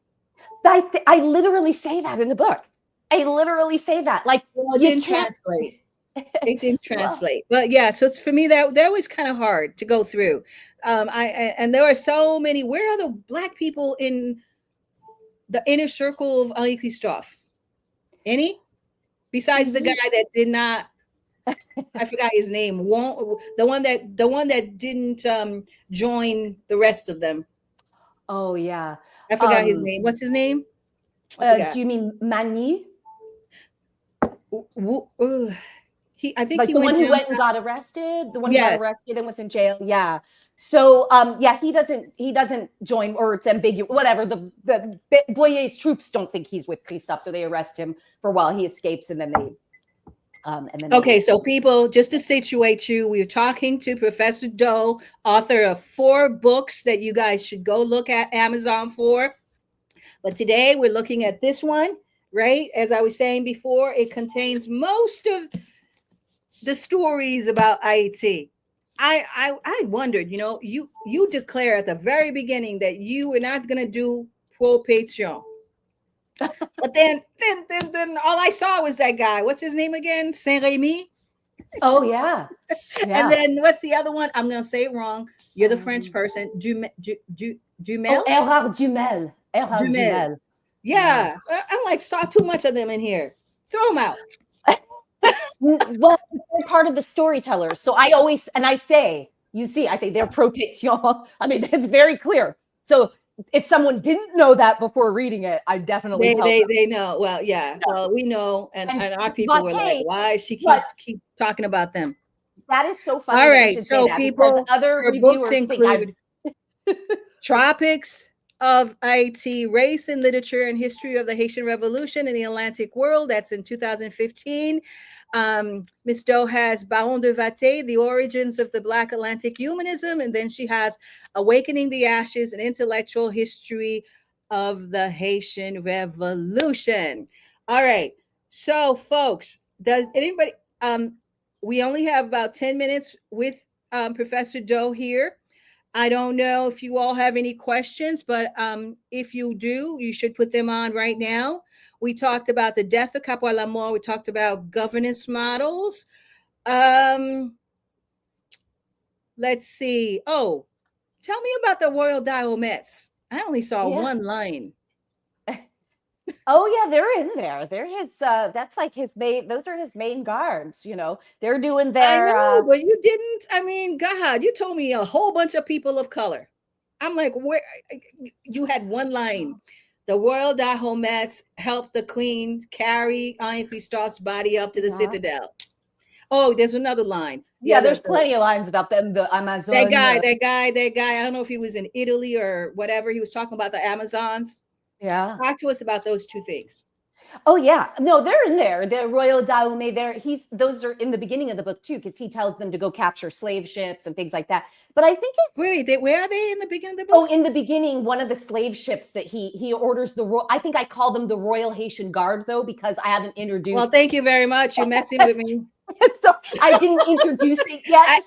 [SPEAKER 3] I literally say that in the book. I literally say that. Like,
[SPEAKER 5] well, it didn't translate. It didn't translate. But yeah, so it's for me that was kind of hard to go through. And there are so many. Where are the Black people in the inner circle of Henry Christophe? Any? Besides the guy that did not, I forgot his name. The one that didn't join the rest of them.
[SPEAKER 3] Oh yeah.
[SPEAKER 5] I forgot his name. What's his name?
[SPEAKER 3] Do you mean Mani?
[SPEAKER 5] I think
[SPEAKER 3] like
[SPEAKER 5] he
[SPEAKER 3] the
[SPEAKER 5] went
[SPEAKER 3] one who went and got arrested. The one who
[SPEAKER 5] yes.
[SPEAKER 3] got arrested and was in jail. Yeah. So he doesn't join, or it's ambiguous. Whatever. The Boyer's troops don't think he's with Christophe, so they arrest him for a while. He escapes, and then they. Okay,
[SPEAKER 5] so people, just to situate you, we're talking to Professor Daut, author of 4 books that you guys should go look at Amazon for. But today we're looking at this one, right? As I was saying before, it contains most of the stories about Haiti. I wondered, you declare at the very beginning that you were not going to do pro-Pétion. But then all I saw was that guy. What's his name again? Saint-Rémy?
[SPEAKER 3] Oh, yeah.
[SPEAKER 5] And then what's the other one? I'm going to say it wrong. You're the French person. Dumel?
[SPEAKER 3] Oh, Erard Dumel. Dumel.
[SPEAKER 5] Yeah. I'm like, saw too much of them in here. Throw them out.
[SPEAKER 3] Well, they're part of the storytellers. So I always, and I say they're pro-Pétion. I mean, it's very clear. So if someone didn't know that before reading it, I definitely tell them.
[SPEAKER 5] They know. Well, yeah. Well, we know, and our people were like, "Why she keep talking about them?"
[SPEAKER 3] That is so funny.
[SPEAKER 5] All right, so people,
[SPEAKER 3] other reviewers
[SPEAKER 5] include Tropics of Haiti, Race and Literature and History of the Haitian Revolution in the Atlantic World. That's in 2015. Ms. Daut has Baron de Vaté, The Origins of the Black Atlantic Humanism, and then she has Awakening the Ashes, an Intellectual History of the Haitian Revolution. All right, so folks, does anybody, we only have about 10 minutes with Professor Daut here. I don't know if you all have any questions, but if you do, you should put them on right now. We talked about the death of Kapwa Lamò. We talked about governance models. Let's see. Oh, tell me about the Royal Diomets. I only saw one line.
[SPEAKER 3] Oh yeah, they're in there. They're his. That's like his main. Those are his main guards. They're doing their.
[SPEAKER 5] I know, but you didn't. I mean, God, you told me a whole bunch of people of color. I'm like, where? You had one line. The Royal Diomets helped the Queen carry Henri Christophe's body up to the citadel. Oh, there's another line.
[SPEAKER 3] Yeah, there's plenty of lines about them. The Amazon.
[SPEAKER 5] That guy. I don't know if he was in Italy or whatever. He was talking about the Amazons.
[SPEAKER 3] Yeah.
[SPEAKER 5] Talk to us about those two things.
[SPEAKER 3] Oh yeah. No, they're in there. The Royal Dahomey there. Those are in the beginning of the book too, because he tells them to go capture slave ships and things like that. But I think it's
[SPEAKER 5] where are they in the beginning of the book?
[SPEAKER 3] Oh, in the beginning, one of the slave ships that he orders I think I call them the Royal Haitian Guard though, because I haven't introduced.
[SPEAKER 5] Well, thank you very much. You're messing with me.
[SPEAKER 3] So I didn't introduce it yet.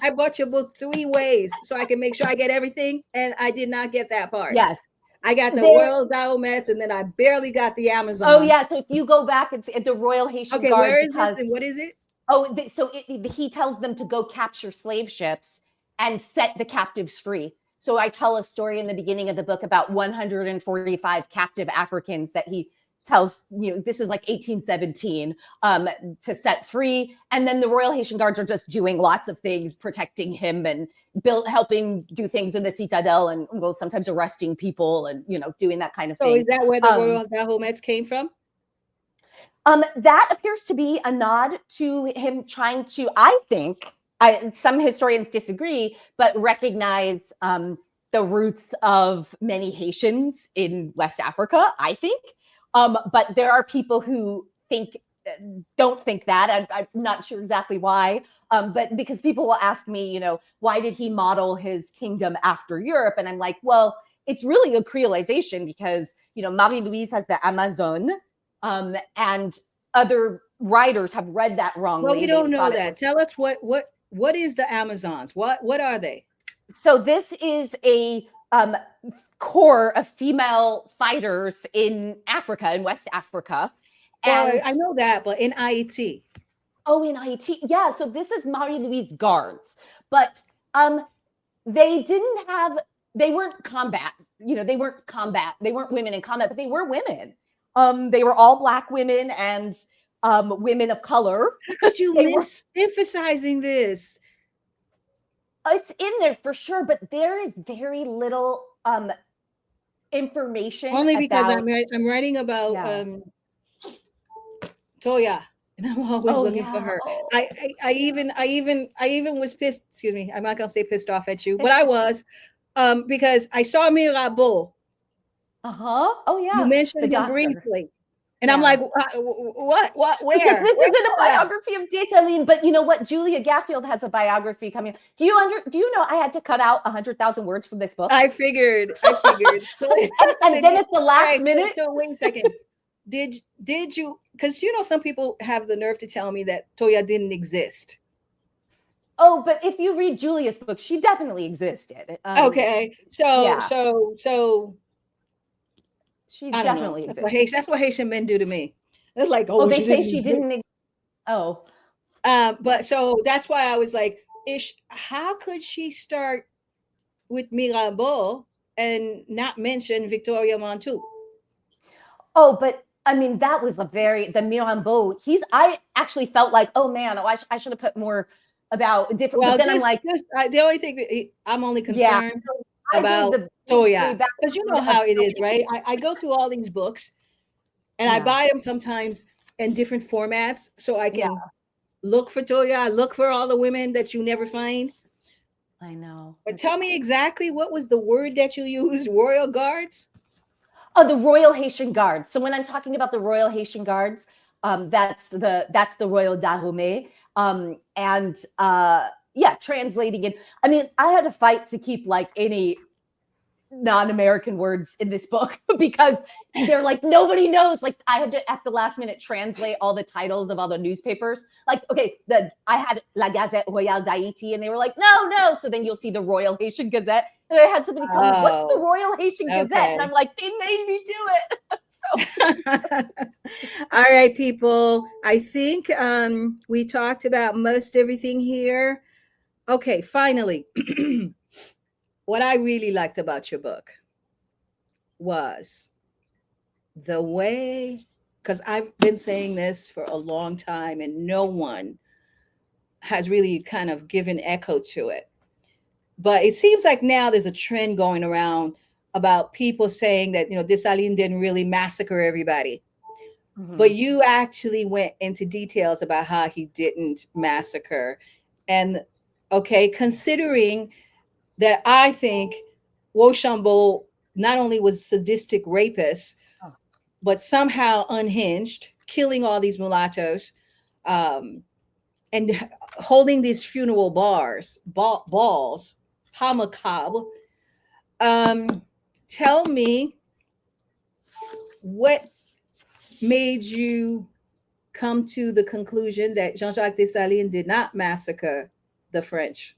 [SPEAKER 5] I bought your book 3 ways so I can make sure I get everything, and I did not get that part.
[SPEAKER 3] Yes.
[SPEAKER 5] I got the Royal Diomets, and then I barely got the Amazon.
[SPEAKER 3] Oh yeah, so if you go back and see the Royal Haitian Guard.
[SPEAKER 5] Where is this and what is it?
[SPEAKER 3] Oh, he tells them to go capture slave ships and set the captives free. So I tell a story in the beginning of the book about 145 captive Africans that he tells, this is like 1817, to set free. And then the Royal Haitian Guards are just doing lots of things, protecting him and helping do things in the Citadel, and sometimes arresting people and, doing that kind of thing.
[SPEAKER 5] So is that where the Royal Dahomets came from?
[SPEAKER 3] That appears to be a nod to him trying to, I think, some historians disagree, but recognize the roots of many Haitians in West Africa, I think. But there are people who don't think that. And I'm not sure exactly why. But because people will ask me, why did he model his kingdom after Europe? And I'm like, well, it's really a creolization because, Marie-Louise has the Amazon, and other writers have read that wrongly.
[SPEAKER 5] Well, we don't know that. Tell us what is the Amazons? What are they?
[SPEAKER 3] So this is a core of female fighters in Africa, in West Africa.
[SPEAKER 5] And I know that, but in Haiti.
[SPEAKER 3] Oh, in Haiti. Yeah. So this is Marie-Louise Guards, but they weren't combat, they weren't women in combat, but they were women. They were all Black women and women of color.
[SPEAKER 5] Could you emphasizing this?
[SPEAKER 3] It's in there for sure, but there is very little information.
[SPEAKER 5] Only because I'm writing about Toya, and I'm always looking for her. I even was pissed. Excuse me, I'm not gonna say pissed off at you, but I was because I saw Mirabeau.
[SPEAKER 3] Oh yeah.
[SPEAKER 5] You mentioned him briefly. And I'm like, what, where?
[SPEAKER 3] Because this isn't a biography of Dessalines, but you know what? Julia Gaffield has a biography coming. Do you know I had to cut out 100,000 words from this book?
[SPEAKER 5] I figured.
[SPEAKER 3] and then at the last minute.
[SPEAKER 5] So wait a second. Did you, because some people have the nerve to tell me that Toya didn't exist.
[SPEAKER 3] Oh, but if you read Julia's book, she definitely existed.
[SPEAKER 5] Okay. So
[SPEAKER 3] she definitely
[SPEAKER 5] exists. That's what Haitian men do to me. It's like,
[SPEAKER 3] they say she didn't.
[SPEAKER 5] But so that's why I was like, how could she start with Mirabeau and not mention Victoria Montu?
[SPEAKER 3] Oh, but I mean, that was the Mirabeau. I actually felt like, oh man, I should have put more about different.
[SPEAKER 5] Well,
[SPEAKER 3] but then I'm like,
[SPEAKER 5] the only thing that I'm only concerned about Toya, because you know how it is, right? I go through all these books and I buy them sometimes in different formats so I can look for Toya, look for all the women that you never find.
[SPEAKER 3] I know.
[SPEAKER 5] But tell me exactly what was the word that you used? Royal Guards?
[SPEAKER 3] Oh, the Royal Haitian Guards. So when I'm talking about the Royal Haitian Guards, that's the Royal Dahomey. Translating it. I mean, I had to fight to keep like any non-American words in this book because they're like, nobody knows. Like I had to, at the last minute, translate all the titles of all the newspapers. Like, okay, I had La Gazette Royale d'Haïti and they were like, no. So then you'll see the Royal Haitian Gazette. And I had somebody tell me, what's the Royal Haitian Gazette? And I'm like, they made me do it.
[SPEAKER 5] All right, people. I think we talked about most everything here. Okay, finally, what I really liked about your book was the way, because I've been saying this for a long time and no one has really kind of given echo to it. But it seems like now there's a trend going around about people saying that, Dessalines didn't really massacre everybody. Mm-hmm. But you actually went into details about how he didn't massacre. And okay, considering that I think Rochambeau not only was sadistic rapist, but somehow unhinged, killing all these mulattoes, and holding these funeral balls, pas macabre. Tell me what made you come to the conclusion that Jean-Jacques Dessalines did not massacre the French?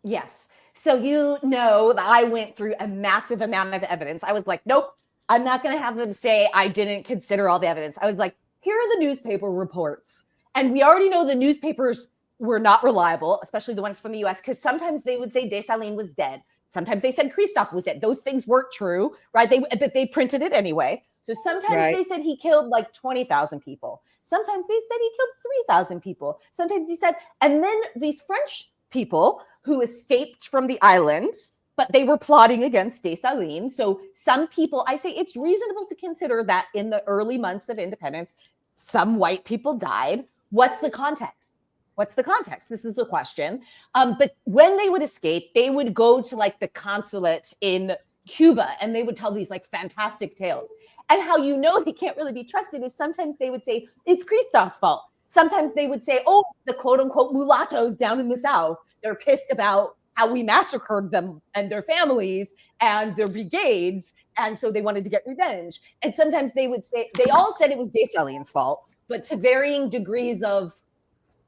[SPEAKER 3] Yes. So that I went through a massive amount of evidence. I was like, nope, I'm not going to have them say I didn't consider all the evidence. I was like, here are the newspaper reports. And we already know the newspapers were not reliable, especially the ones from the US, because sometimes they would say Dessalines was dead. Sometimes they said Christophe was it. Those things weren't true, right? But they printed it anyway. So sometimes they said he killed like 20,000 people. Sometimes they said he killed 3,000 people. Sometimes he said, and then these French people who escaped from the island, but they were plotting against Dessalines. So some people, I say it's reasonable to consider that in the early months of independence, some white people died. What's the context? What's the context? This is the question. But when they would escape, they would go to like the consulate in Cuba and they would tell these like fantastic tales. And how you know they can't really be trusted is sometimes they would say, it's Christophe's fault. Sometimes they would say, oh, the quote unquote mulattoes down in the South, they're pissed about how we massacred them and their families and their brigades. And so they wanted to get revenge. And sometimes they would say, they all said it was Dessalines' fault, but to varying degrees of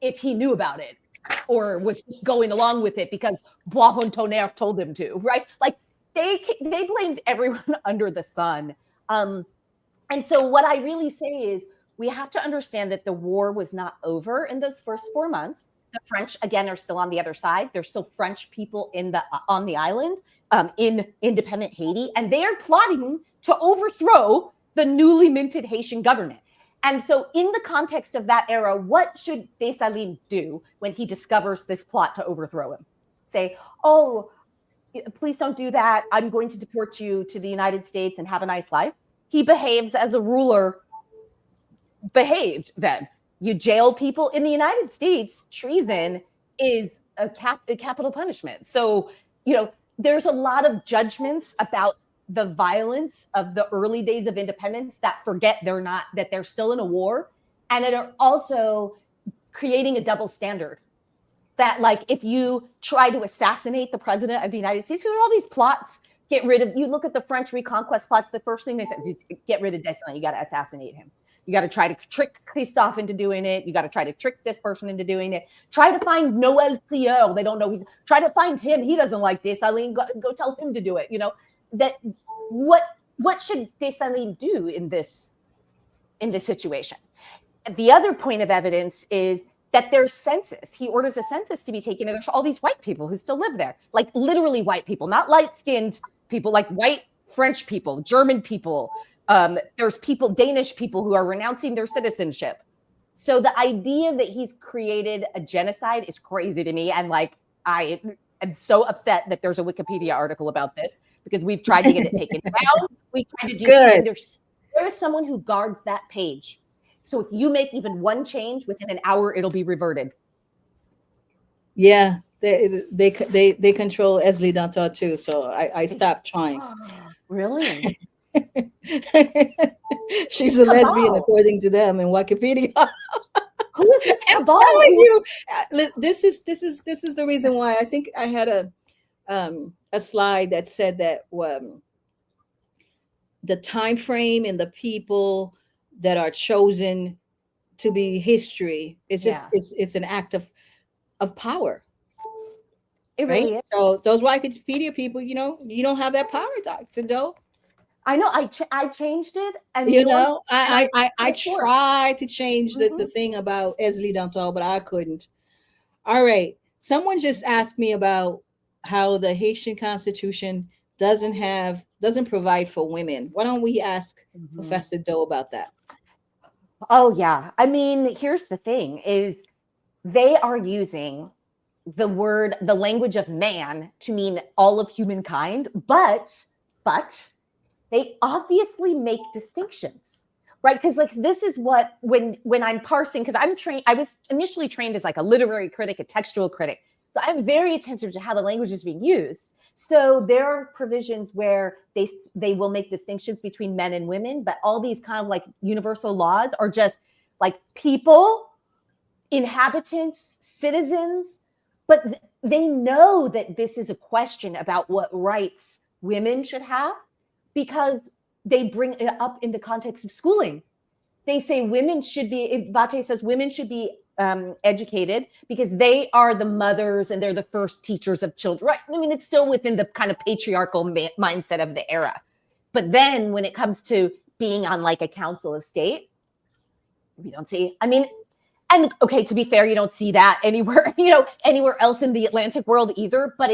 [SPEAKER 3] if he knew about it or was just going along with it because Bois Tonnerre told him to, right? Like they blamed everyone under the sun. And so what I really say is we have to understand that the war was not over in those first 4 months. The French, again, are still on the other side. There's still French people on the island in independent Haiti, and they are plotting to overthrow the newly minted Haitian government. And so in the context of that era, what should Dessalines do when he discovers this plot to overthrow him? Say, oh, please don't do that. I'm going to deport you to the United States and have a nice life. He behaves as a ruler behaved then. You jail people in the United States. Treason is a capital punishment. So, there's a lot of judgments about the violence of the early days of independence that forget that they're still in a war, and that are also creating a double standard. That like if you try to assassinate the president of the United States, there are all these plots. You look at the French Reconquest plots, the first thing they said, get rid of Dessalines, you got to assassinate him. You got to try to trick Christophe into doing it. You got to try to trick this person into doing it. Try to find Noël Prieur. They don't know try to find him. He doesn't like Dessalines. Go tell him to do it. That what should Dessalines do in this situation? The other point of evidence is that there's census. He orders a census to be taken, and there's all these white people who still live there, like literally white people, not light-skinned people, like white French people, German people. There's Danish people who are renouncing their citizenship. So the idea that he's created a genocide is crazy to me. And like, I am so upset that there's a Wikipedia article about this because we've tried to get it taken down. We tried to do it. There is someone who guards that page. So if you make even one change within an hour, it'll be reverted.
[SPEAKER 1] Yeah, they control Esli Dantot too. So I stopped trying.
[SPEAKER 3] Really?
[SPEAKER 1] She's a lesbian according to them in Wikipedia.
[SPEAKER 3] Who is this cabal?
[SPEAKER 1] I'm telling you, this is the reason why I think I had a slide that said that the time frame and the people that are chosen to be history is just it's an act of power.
[SPEAKER 3] It really is.
[SPEAKER 1] So those Wikipedia people, you don't have that power, Dr. Daut.
[SPEAKER 3] I know. I changed it, and
[SPEAKER 1] I tried to change the thing about Esli Dantot, but I couldn't. All right. Someone just asked me about how the Haitian Constitution doesn't provide for women. Why don't we ask Professor Daut about that?
[SPEAKER 3] Oh yeah. I mean, here's the thing: is they are using the language of man to mean all of humankind, but they obviously make distinctions, right? Because like this is what when I'm parsing, because I was initially trained as like a literary critic, a textual critic. So I'm very attentive to how the language is being used. So there are provisions where they will make distinctions between men and women, but all these kind of like universal laws are just like people, inhabitants, citizens, but they know that this is a question about what rights women should have, because they bring it up in the context of schooling. They say Vate says women should be educated because they are the mothers and they're the first teachers of children. Right? I mean, it's still within the kind of patriarchal mindset of the era. But then when it comes to being on like a council of state, we don't see, and okay, to be fair, you don't see that anywhere else in the Atlantic world either, but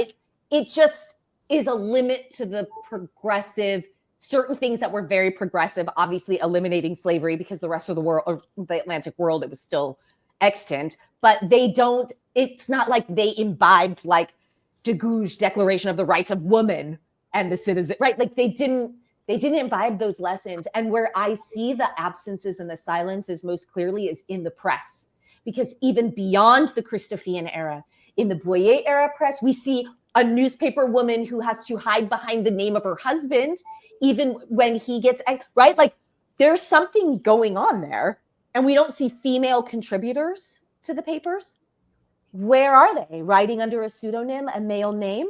[SPEAKER 3] it just is a limit to the progressive, certain things that were very progressive, obviously eliminating slavery because the rest of the world, or the Atlantic world, it was still extant. But they don't, it's not like they imbibed like de Gouges Declaration of the Rights of Woman and the Citizen, right? Like they didn't imbibe those lessons. And where I see the absences and the silences most clearly is in the press. Because even beyond the Christophean era, in the Boyer era press, we see a newspaper woman who has to hide behind the name of her husband, even when he gets, right? Like there's something going on there. And we don't see female contributors to the papers. Where are they? Writing under a pseudonym, a male name?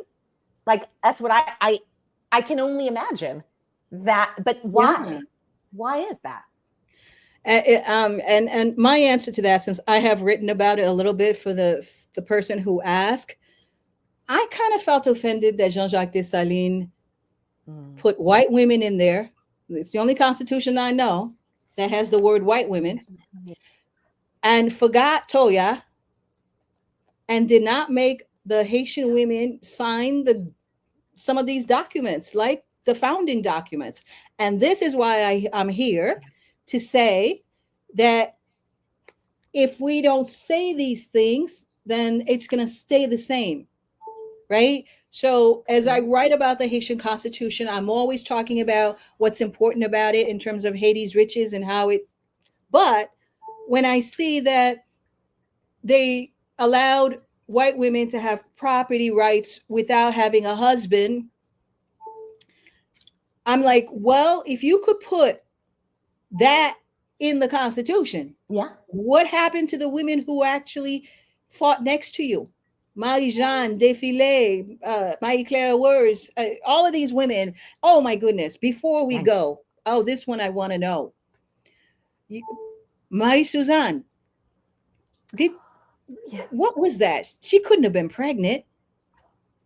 [SPEAKER 3] Like that's what I can only imagine that. But why? Yeah. Why is that?
[SPEAKER 5] And my answer to that, since I have written about it a little bit for the person who asked, I kind of felt offended that Jean-Jacques Dessalines put white women in there. It's the only constitution I know that has the word white women, and forgot Toya and did not make the Haitian women sign some of these documents, like the founding documents. And this is why I'm here to say that if we don't say these things, then it's going to stay the same, right? So as I write about the Haitian Constitution, I'm always talking about what's important about it in terms of Haiti's riches and how it, but when I see that they allowed white women to have property rights without having a husband, I'm like, well, if you could put that in the Constitution, what happened to the women who actually fought next to you? Marie-Jeanne, Défilé, Marie-Claire Wurs, all of these women. Oh my goodness, before we go, this one I want to know. Marie-Suzanne, what was that? She couldn't have been pregnant.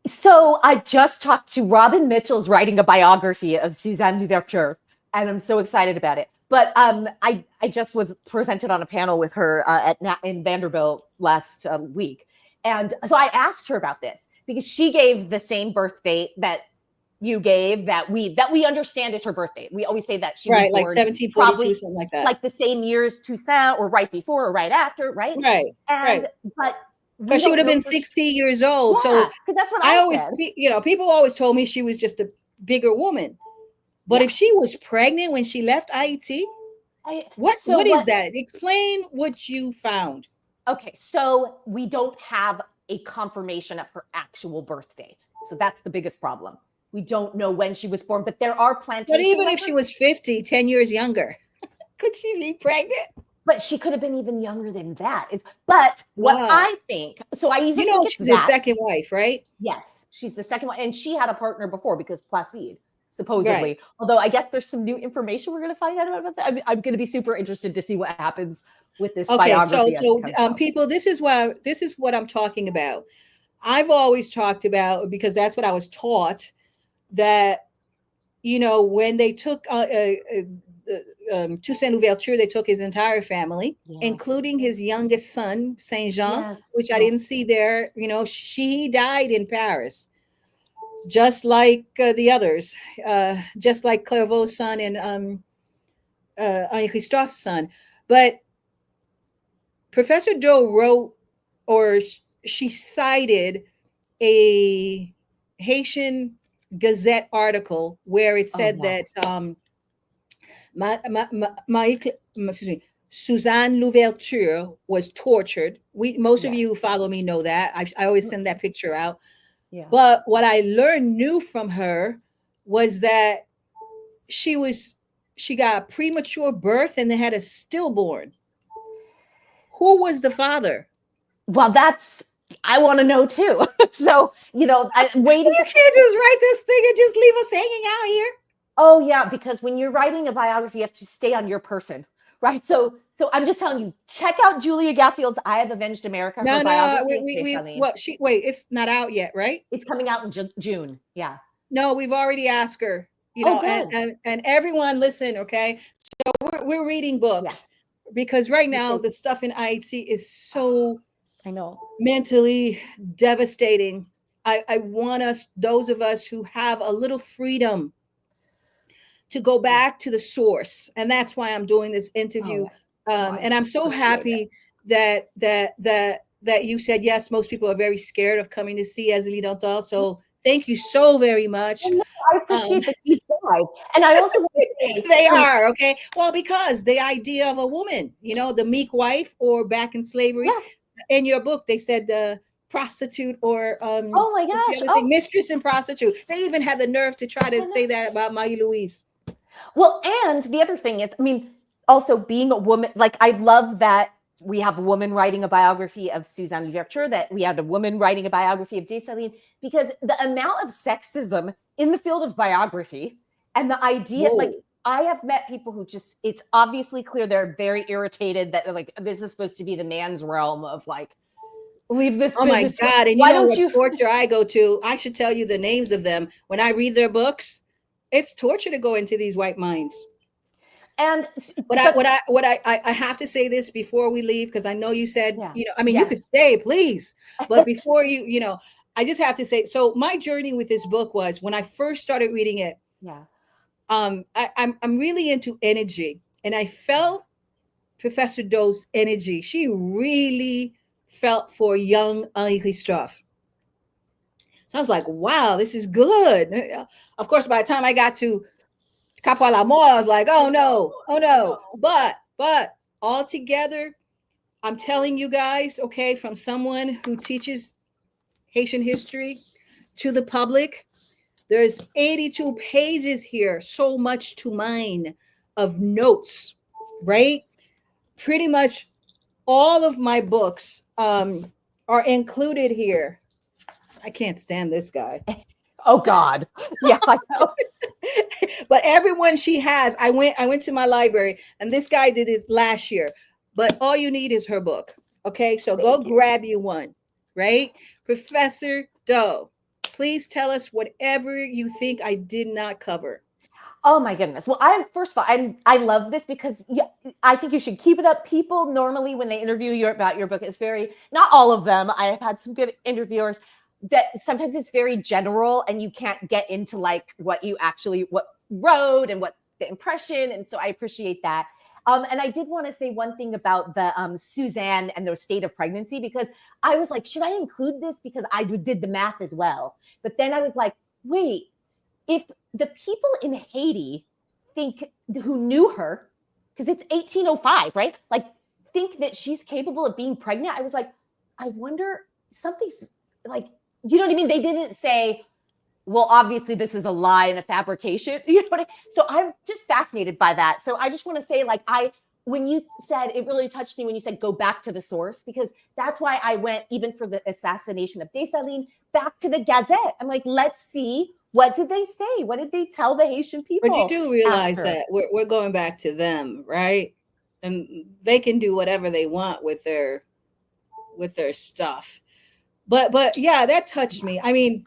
[SPEAKER 3] So I just talked to Robin Mitchell's writing a biography of Suzanne Louverture, and I'm so excited about it. But I just was presented on a panel with her in Vanderbilt last week. And so I asked her about this because she gave the same birth date that you gave, that we understand is her birth date. We always say that she was born
[SPEAKER 5] like 1742, something like that.
[SPEAKER 3] Like the same year as Toussaint, or right before or right after, right?
[SPEAKER 5] Right.
[SPEAKER 3] But
[SPEAKER 5] because she would have been 60 years old.
[SPEAKER 3] Yeah,
[SPEAKER 5] so
[SPEAKER 3] because that's what I
[SPEAKER 5] always
[SPEAKER 3] said.
[SPEAKER 5] People always told me she was just a bigger woman. But if she was pregnant when she left Haiti, what is that? Explain what you found.
[SPEAKER 3] Okay, so we don't have a confirmation of her actual birth date. So that's the biggest problem. We don't know when she was born, but there are plantation.
[SPEAKER 5] But even if she was 50, 10 years younger, could she be pregnant?
[SPEAKER 3] But she could have been even younger than that. But what I think, so I even think
[SPEAKER 5] she's the second wife, right?
[SPEAKER 3] Yes, she's the second one. And she had a partner before because Placide, supposedly. Right. Although I guess there's some new information we're going to find out about that. I'm going to be super interested to see what happens with this biography.
[SPEAKER 5] So people, this is what I'm talking about. I've always talked about, because that's what I was taught, that, when they took Toussaint Louverture, they took his entire family, including his youngest son, Saint Jean, which I didn't see there. She died in Paris, just like the others, just like Clairvaux's son and Henri Christophe's son. But Professor Daut wrote, or she cited, a Haitian Gazette article where it said that Suzanne Louverture was tortured. Most of you who follow me know that. I always send that picture out. Yeah. But what I learned new from her was that she got a premature birth and they had a stillborn. Who was the father?
[SPEAKER 3] Well, I want to know too. So,
[SPEAKER 5] you can't just write this thing and just leave us hanging out here.
[SPEAKER 3] Oh yeah, because when you're writing a biography, you have to stay on your person, right? So I'm just telling you, check out Julia Gaffield's "I Have Avenged America."
[SPEAKER 5] It's not out yet, right?
[SPEAKER 3] It's coming out in June. Yeah.
[SPEAKER 5] No, we've already asked her. And everyone listen, okay? So we're reading books because right now the stuff in Haiti is so mentally devastating. I want us, those of us who have a little freedom, to go back to the source. And that's why I'm doing this interview. And I'm so happy that you said yes. Most people are very scared of coming to see Azélie Dantal. So thank you so very much.
[SPEAKER 3] I appreciate the deep dive. And I also want to say
[SPEAKER 5] they are okay. Well, because the idea of a woman, you know, the meek wife, or back in slavery.
[SPEAKER 3] Yes.
[SPEAKER 5] In your book, they said the prostitute, or
[SPEAKER 3] oh my gosh,
[SPEAKER 5] mistress and prostitute. They even had the nerve to try to say that about Marie-Louise.
[SPEAKER 3] Well, and the other thing is, I mean, also being a woman, like I love that we have a woman writing a biography of Suzanne Louverture, that we had a woman writing a biography of Dessalines, because the amount of sexism in the field of biography and the idea, like I have met people who just, it's obviously clear they're very irritated that like, this is supposed to be the man's realm of like, leave this business.
[SPEAKER 5] Oh my God. And why don't you torture I go to? I should tell you the names of them. When I read their books, it's torture to go into these white minds.
[SPEAKER 3] And
[SPEAKER 5] what I have to say this before we leave, because I know you said, you know, I mean, you could stay, please. But before you know, I just have to say, so my journey with this book was when I first started reading it. I'm really into energy, and I felt Professor Daut's energy. She really felt for young Henry Christophe. So I was like, wow, this is good. Of course, by the time I got to Kapwa Lamò, I was like, oh no. But all together, I'm telling you guys, okay, from someone who teaches Haitian history to the public, there's 82 pages here, so much to mine of notes, right? Pretty much all of my books are included here. I can't stand this guy.
[SPEAKER 3] Oh God. Yeah, I know.
[SPEAKER 5] But everyone she has, I went to my library, and this guy did this last year. But all you need is her book. Okay, so go grab you one, right? Professor Daut, please tell us whatever you think I did not cover.
[SPEAKER 3] Oh my goodness. Well, first of all, I love this because I think you should keep it up. People normally, when they interview you about your book, it's very, not all of them. I have had some good interviewers that sometimes it's very general and you can't get into like what you actually wrote and what the impression. And so I appreciate that. And I did want to say one thing about the Suzanne and the state of pregnancy, because I was like, should I include this? Because I did the math as well. But then I was like, wait, if the people in Haiti who knew her, because it's 1805, right? Like think that she's capable of being pregnant. I was like, I wonder, something's like, you know what I mean? They didn't say, well, obviously this is a lie and a fabrication. You know what I mean? So I'm just fascinated by that. So I just want to say, like, when you said, it really touched me when you said, go back to the source, because that's why I went, even for the assassination of Dessalines, back to the Gazette. I'm like, let's see, what did they say? What did they tell the Haitian people?
[SPEAKER 5] But you do realize that we're going back to them, right? And they can do whatever they want with their stuff. But yeah, that touched me. I mean,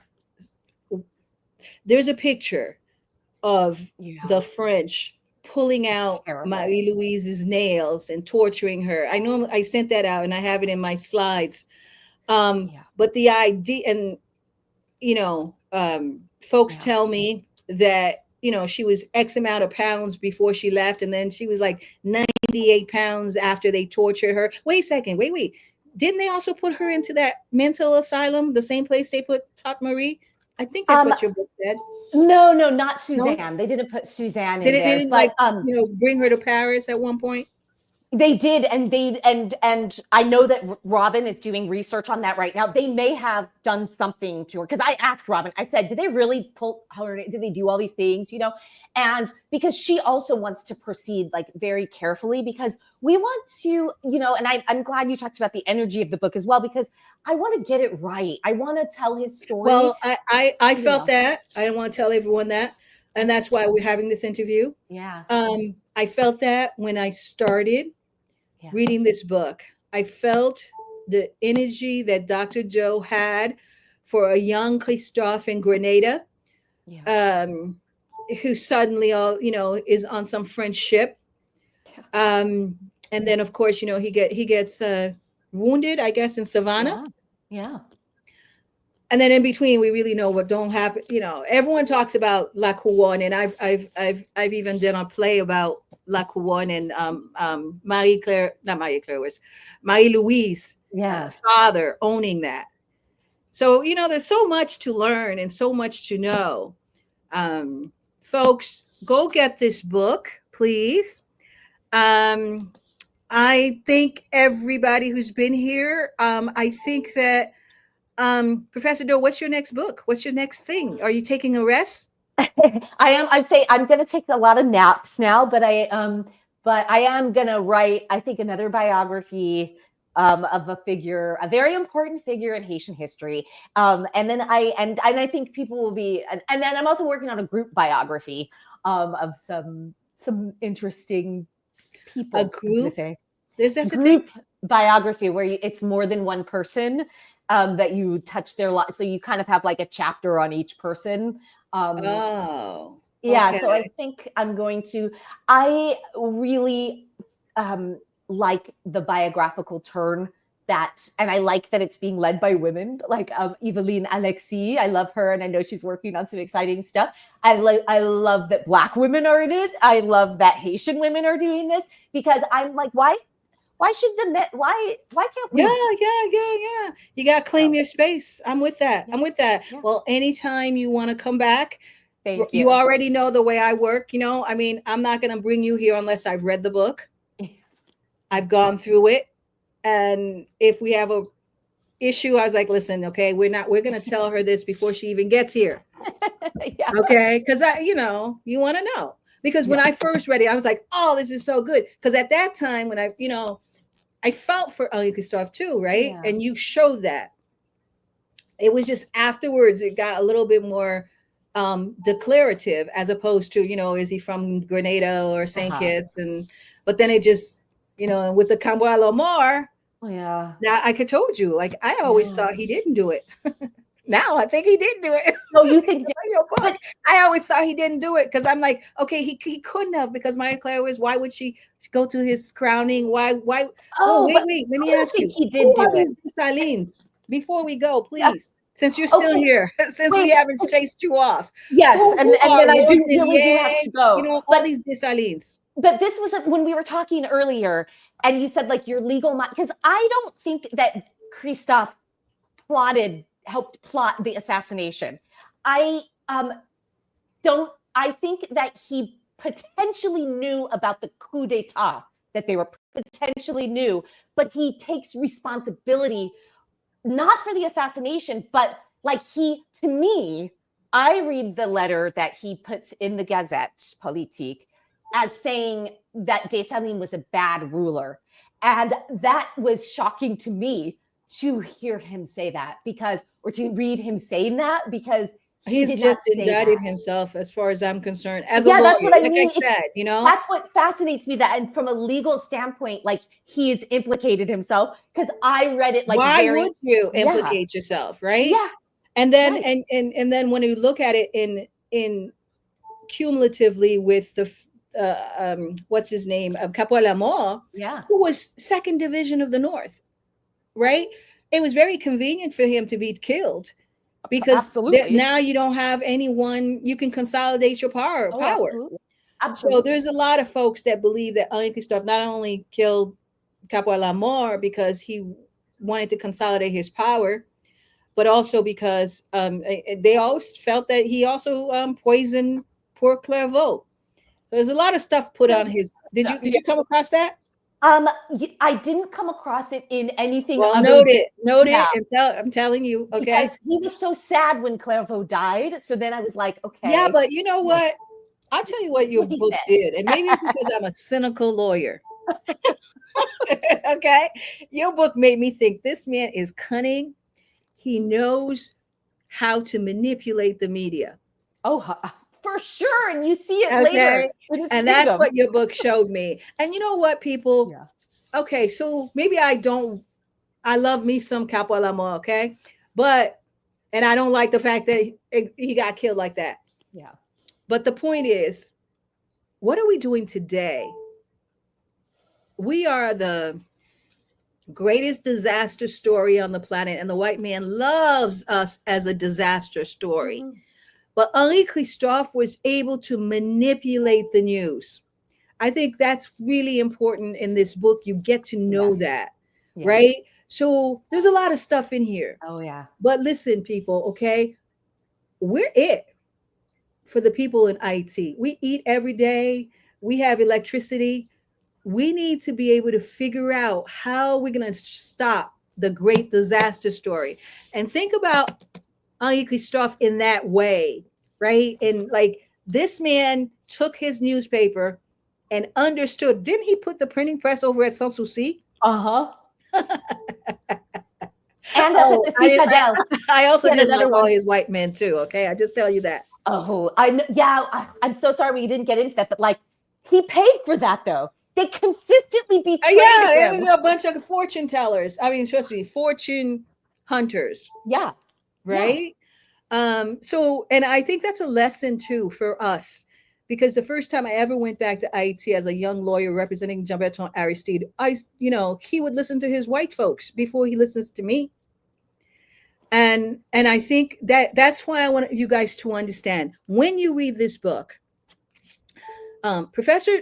[SPEAKER 5] there's a picture of the French pulling out Marie-Louise's nails and torturing her. I know I sent that out and I have it in my slides. But the idea, and folks tell me that, she was X amount of pounds before she left, and then she was like 98 pounds after they tortured her. Wait a second, wait. Didn't they also put her into that mental asylum, the same place they put Tante Marie? I think that's what your book said.
[SPEAKER 3] No, not Suzanne. No? They didn't put Suzanne in there.
[SPEAKER 5] They didn't bring her to Paris at one point.
[SPEAKER 3] They did, and I know that Robin is doing research on that right now. They may have done something to her, because I asked Robin. I said, "Did they really pull her? Did they do all these things?" And because she also wants to proceed like very carefully, because we want to, And I'm glad you talked about the energy of the book as well, because I want to get it right. I want to tell his story.
[SPEAKER 5] Well, I felt that. I don't want to tell everyone that, and that's why we're having this interview.
[SPEAKER 3] Yeah.
[SPEAKER 5] I felt that when I started reading this book. I felt the energy that Dr. Daut had for a young Christophe in Grenada, who suddenly is on some French ship. And then of course, he gets wounded, I guess, in Savannah.
[SPEAKER 3] Yeah.
[SPEAKER 5] And then in between, we really know what don't happen. You know, everyone talks about La Couronne, and I've even done a play about La Couronne and Marie Claire, not Marie Claire, was Marie Louise,
[SPEAKER 3] Yeah.
[SPEAKER 5] father owning that. So you know, there's so much to learn and so much to know. Folks, go get this book, please. I think everybody who's been here. I think that. Professor Daut, what's your next book? What's your next thing? Are you taking a rest?
[SPEAKER 3] I say I'm going to take a lot of naps now, but I am going to write, I think, another biography of a figure, a very important figure in Haitian history. And then I think people will be, and then I'm also working on a group biography of some interesting people.
[SPEAKER 5] A group?
[SPEAKER 3] There's a group biography where it's more than one person that you touch their life. So you kind of have like a chapter on each person.
[SPEAKER 5] Oh,
[SPEAKER 3] yeah.
[SPEAKER 5] okay.
[SPEAKER 3] So I think I really like the biographical turn and I like that it's being led by women, like Eveline Alexis. I love her, and I know she's working on some exciting stuff. I love that Black women are in it. I love that Haitian women are doing this, because I'm like, why should the men, why can't we?
[SPEAKER 5] Yeah. You got to claim your space. I'm with that. Yeah. Well, anytime you want to come back,
[SPEAKER 3] thank you.
[SPEAKER 5] You already know the way I work. You know, I mean, I'm not going to bring you here unless I've read the book.
[SPEAKER 3] Yes.
[SPEAKER 5] I've gone through it. And if we have a issue, I was like, listen, okay, we're going to tell her this before she even gets here.
[SPEAKER 3] Yeah.
[SPEAKER 5] Okay. Cause you want to know, because when I first read it, I was like, oh, this is so good. Cause at that time when I felt for Henry Christophe too. Right. Yeah. And you showed that. It was just afterwards, it got a little bit more declarative, as opposed to, is he from Grenada or St. Kitts? But then it just, with the Kapwa Lamò,
[SPEAKER 3] yeah.
[SPEAKER 5] Now I could told you, like, I always thought he didn't do it. Now I think he did do it.
[SPEAKER 3] Oh, you think?
[SPEAKER 5] But I always thought he didn't do it, because I'm like, okay, he couldn't have, because Marie Claire was. Why would she go to his crowning? Why? Oh, wait. Let me ask you.
[SPEAKER 3] He did do it.
[SPEAKER 5] Salines, before we go, please. Since you're still here, we haven't chased you off.
[SPEAKER 3] Yes, and then I do really have to go.
[SPEAKER 5] All these Dessalines.
[SPEAKER 3] But this was when we were talking earlier, and you said like your legal mind, because I don't think that Christophe helped plot the assassination. I think that he potentially knew about the coup d'etat, that they were potentially knew, but he takes responsibility not for the assassination, but like to me, I read the letter that he puts in the Gazette Politique as saying that Dessalines was a bad ruler. And that was shocking to me to hear him say that, or to read him saying that, because
[SPEAKER 5] he's just indicted himself, as far as I'm concerned. As a
[SPEAKER 3] lawyer,
[SPEAKER 5] that's
[SPEAKER 3] what I mean.
[SPEAKER 5] Like I said,
[SPEAKER 3] that's what fascinates me. That, and from a legal standpoint, like he's implicated himself, because I read it like,
[SPEAKER 5] why would you implicate yourself, right?
[SPEAKER 3] Yeah.
[SPEAKER 5] And then and then when you look at it in cumulatively with the what's his name, Kapwa Lamò, who was 2nd Division of the North, right? It was very convenient for him to be killed, because now you don't have anyone, you can consolidate your power.
[SPEAKER 3] Absolutely.
[SPEAKER 5] So there's a lot of folks that believe that Henry Christophe not only killed Kapwa Lamò because he wanted to consolidate his power, but also because they always felt that he also poisoned poor Clairvaux. So there's a lot of stuff put on his. Did you come across that?
[SPEAKER 3] I didn't come across it in anything.
[SPEAKER 5] Well, note it, and I'm telling you, okay.
[SPEAKER 3] Because he was so sad when Clairvaux died. So then I was like, okay.
[SPEAKER 5] Yeah, but you know what? I'll tell you what your book did, and maybe it's because I'm a cynical lawyer. Okay, your book made me think this man is cunning. He knows how to manipulate the media.
[SPEAKER 3] Oh, for sure. And you see it later.
[SPEAKER 5] And that's what your book showed me. And you know what, people? Yeah. Okay, so maybe I love me some Kapwa Lamò, okay? And I don't like the fact that he got killed like that.
[SPEAKER 3] Yeah.
[SPEAKER 5] But the point is, what are we doing today? We are greatest disaster story on the planet, and the white man loves us as a disaster story.
[SPEAKER 3] Mhm.
[SPEAKER 5] But Henri Christophe was able to manipulate the news. I think that's really important in this book. You get to know
[SPEAKER 3] Yes.
[SPEAKER 5] that,
[SPEAKER 3] Yes.
[SPEAKER 5] right? So there's a lot of stuff in here.
[SPEAKER 3] Oh yeah.
[SPEAKER 5] But listen, people, okay? We're it for the people in Haiti. We eat every day, we have electricity. We need to be able to figure out how we're going to stop the great disaster story. And think about Henri Christophe in that way, right? And like this man took his newspaper and understood. Didn't he put the printing press over at Sans Souci?
[SPEAKER 3] Uh-huh. And up at the Citadel.
[SPEAKER 5] I also
[SPEAKER 3] Yet
[SPEAKER 5] didn't
[SPEAKER 3] another
[SPEAKER 5] like all
[SPEAKER 3] one.
[SPEAKER 5] his white men too. Okay, I just tell you that.
[SPEAKER 3] Oh, I know. Yeah, I'm so sorry we didn't get into that, but like he paid for that though. They consistently betrayed
[SPEAKER 5] Yeah, it
[SPEAKER 3] him.
[SPEAKER 5] was a bunch of fortune tellers. I mean, trust me, fortune hunters,
[SPEAKER 3] Yeah.
[SPEAKER 5] right? So, and I think that's a lesson too for us, because the first time I ever went back to Haiti as a young lawyer representing Jean-Bertrand Aristide, he would listen to his white folks before he listens to me. And I think that's why I want you guys to understand when you read this book. Professor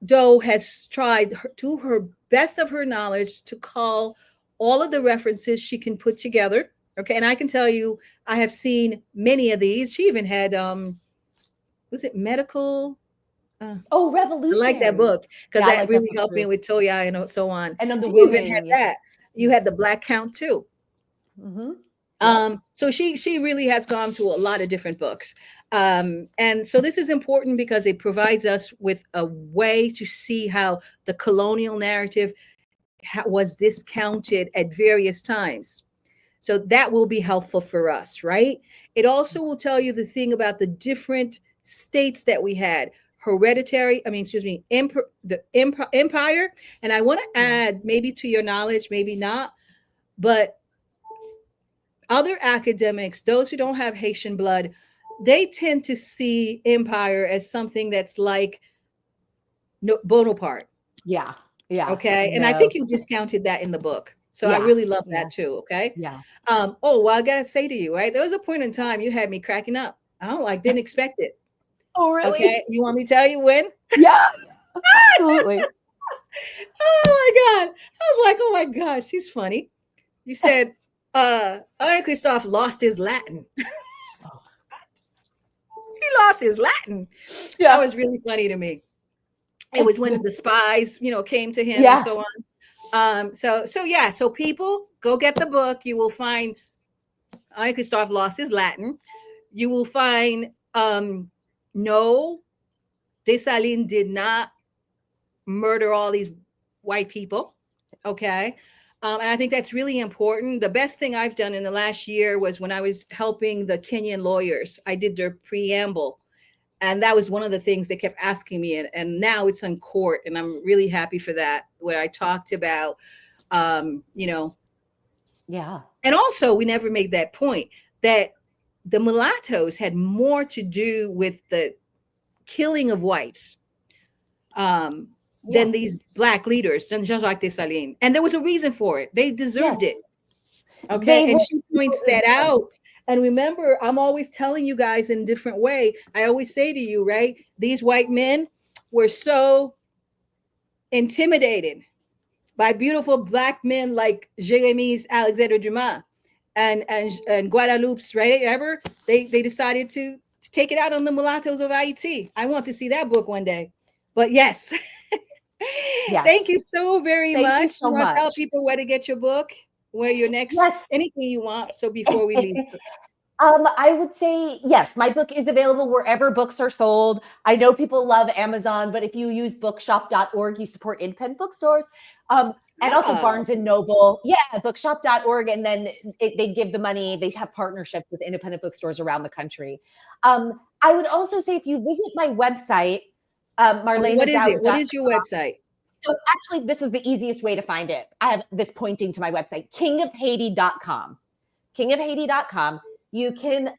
[SPEAKER 5] Daut has tried to her best of her knowledge to call all of the references she can put together. Okay, and I can tell you, I have seen many of these. She even had, was it medical?
[SPEAKER 3] Oh, Revolution.
[SPEAKER 5] I like that book because
[SPEAKER 3] Yeah,
[SPEAKER 5] that
[SPEAKER 3] like
[SPEAKER 5] really
[SPEAKER 3] that
[SPEAKER 5] helped me with Toya and so on.
[SPEAKER 3] And on the
[SPEAKER 5] she
[SPEAKER 3] women.
[SPEAKER 5] even had that. You had the Black Count too.
[SPEAKER 3] Mm-hmm.
[SPEAKER 5] So she really has gone through a lot of different books. And so this is important because it provides us with a way to see how the colonial narrative was discounted at various times. So that will be helpful for us, right? It also will tell you the thing about the different states that we had. Hereditary, the empire. And I want to add, maybe to your knowledge, maybe not, but other academics, those who don't have Haitian blood, they tend to see empire as something that's like Bonaparte.
[SPEAKER 3] Yeah. Yeah.
[SPEAKER 5] Okay. And I think you discounted that in the book. So I really love that too. Okay.
[SPEAKER 3] Yeah.
[SPEAKER 5] Well, I gotta say to you, right? There was a point in time you had me cracking up. I didn't expect it.
[SPEAKER 3] Oh, really?
[SPEAKER 5] Okay. You want me to tell you when?
[SPEAKER 3] Yeah. Absolutely.
[SPEAKER 5] Oh my God. I was like, oh my God, she's funny. You said Henri Christophe lost his Latin. He lost his Latin.
[SPEAKER 3] Yeah.
[SPEAKER 5] That was really funny to me. It was when the spies, came to him and so on. So people, go get the book. You will find Henri Christophe lost his Latin. You will find no, Dessalines did not murder all these white people. Okay. And I think that's really important. The best thing I've done in the last year was when I was helping the Kenyan lawyers. I did their preamble. And that was one of the things they kept asking me. And now it's in court. And I'm really happy for that, where I talked about,
[SPEAKER 3] Yeah.
[SPEAKER 5] And also, we never made that point that the mulattoes had more to do with the killing of whites than these black leaders, than Jean-Jacques Dessalines. And there was a reason for it. They deserved it. Okay. And she points that out. And remember, I'm always telling you guys in a different way. I always say to you, right? These white men were so intimidated by beautiful black men like Jérémy's Alexander Dumas and Guadalupe's, right? They decided to take it out on the mulattoes of Haiti. I want to see that book one day. But yes. Thank you so very much.
[SPEAKER 3] You want
[SPEAKER 5] to tell people where to get your book, where your next, anything you want. So before we leave.
[SPEAKER 3] I would say, yes, my book is available wherever books are sold. I know people love Amazon, but if you use bookshop.org, you support independent bookstores. And also Barnes and Noble. Yeah, bookshop.org. And then they give the money. They have partnerships with independent bookstores around the country. I would also say if you visit my website, Marlene Daut.
[SPEAKER 5] What is your website?
[SPEAKER 3] So actually, this is the easiest way to find it. I have this pointing to my website, kingofhaiti.com. Kingofhaiti.com. You can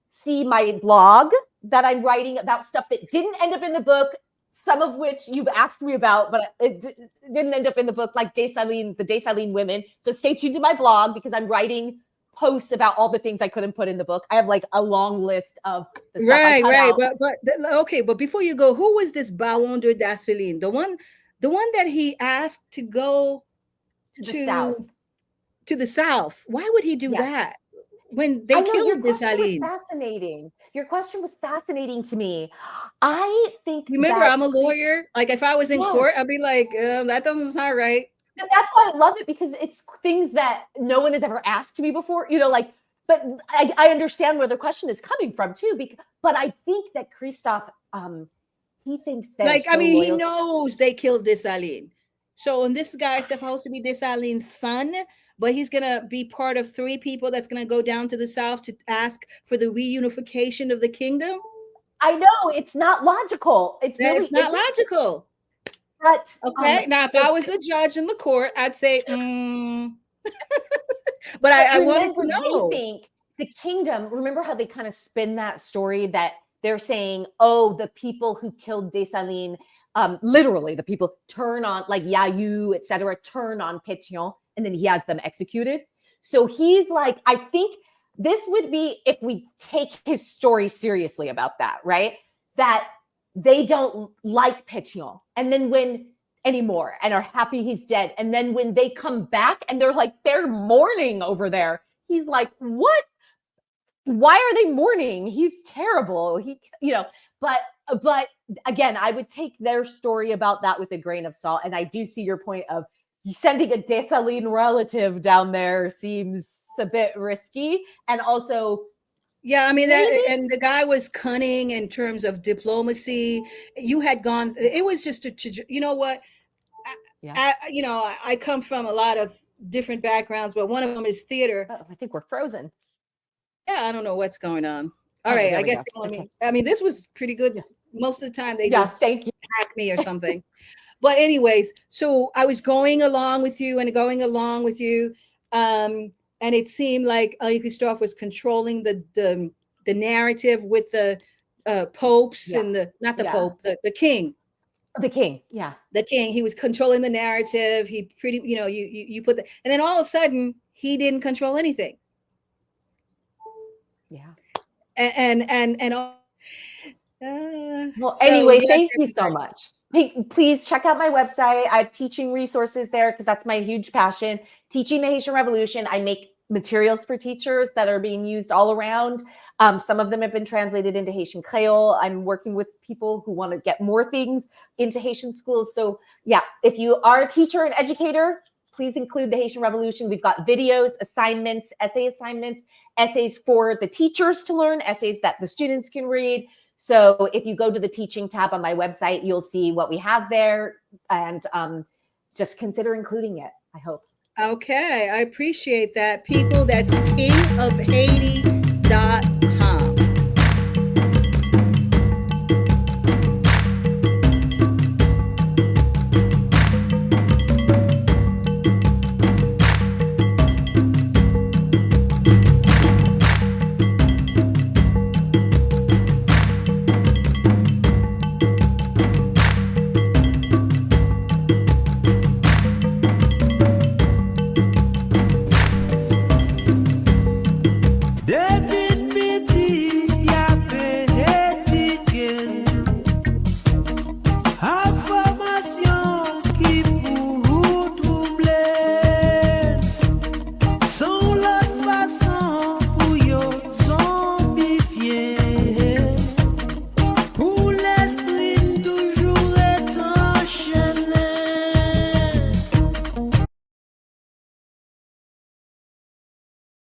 [SPEAKER 3] see my blog that I'm writing about stuff that didn't end up in the book, some of which you've asked me about, but it didn't end up in the book, like Dessalines, the Dessalines women. So stay tuned to my blog because I'm writing posts about all the things I couldn't put in the book. I have like a long list of the stuff I cut out.
[SPEAKER 5] But before you go, who was this Baron de Dessalines? The one that he asked to go to the south. Why would he do that? When they killed Dessalines.
[SPEAKER 3] Fascinating. Your question was fascinating to me. I think.
[SPEAKER 5] Remember, I'm a lawyer. Like if I was in court, I'd be like, that doesn't sound right.
[SPEAKER 3] And that's why I love it, because it's things that no one has ever asked me before. You know, like, but I understand where the question is coming from too. But I think that Christophe, he thinks that,
[SPEAKER 5] like, I mean, he knows they killed Dessalines. So, and this guy is supposed to be Dessalines' son, but he's going to be part of 3 people that's going to go down to the south to ask for the reunification of the kingdom.
[SPEAKER 3] I know, it's not logical. It's
[SPEAKER 5] not logical.
[SPEAKER 3] But
[SPEAKER 5] okay, now if I was a judge in the court, I'd say, but I wanted to know.
[SPEAKER 3] They think the kingdom, remember how they kind of spin that story that they're saying, oh, the people who killed Dessalines, literally the people turn on, like Yayu, etc., turn on Pétion, and then he has them executed. So he's like, I think this would be, if we take his story seriously about that, right? That they don't like Pétion, and then anymore, and are happy he's dead. And then when they come back and they're mourning over there, he's like, what? Why are they mourning? He's terrible. But again, I would take their story about that with a grain of salt. And I do see your point of sending a Dessalines relative down there seems a bit risky. And also,
[SPEAKER 5] yeah, I mean, and the guy was cunning in terms of diplomacy. You had gone, it was just you know what? I come from a lot of different backgrounds, but one of them is theater.
[SPEAKER 3] Oh, I think we're frozen.
[SPEAKER 5] Yeah, I don't know what's going on. All right, I guess. I mean, this was pretty good. Yeah. Most of the time, they just hack me or something. But anyways, so I was going along with you, and it seemed like Christophe was controlling the narrative with the popes and the king.
[SPEAKER 3] The king, yeah.
[SPEAKER 5] The king. He was controlling the narrative. He you put and then all of a sudden he didn't control anything.
[SPEAKER 3] Yeah.
[SPEAKER 5] Well,
[SPEAKER 3] anyway, thank you so much. Hey, please check out my website. I have teaching resources there because that's my huge passion. Teaching the Haitian Revolution. I make materials for teachers that are being used all around. Some of them have been translated into Haitian Creole. I'm working with people who want to get more things into Haitian schools. So yeah, if you are a teacher and educator, please include the Haitian Revolution. We've got videos, assignments, essays for the teachers to learn, essays that the students can read. So if you go to the teaching tab on my website, you'll see what we have there, and just consider including it, I hope.
[SPEAKER 5] Okay, I appreciate that. People, that's kingofhaiti.com.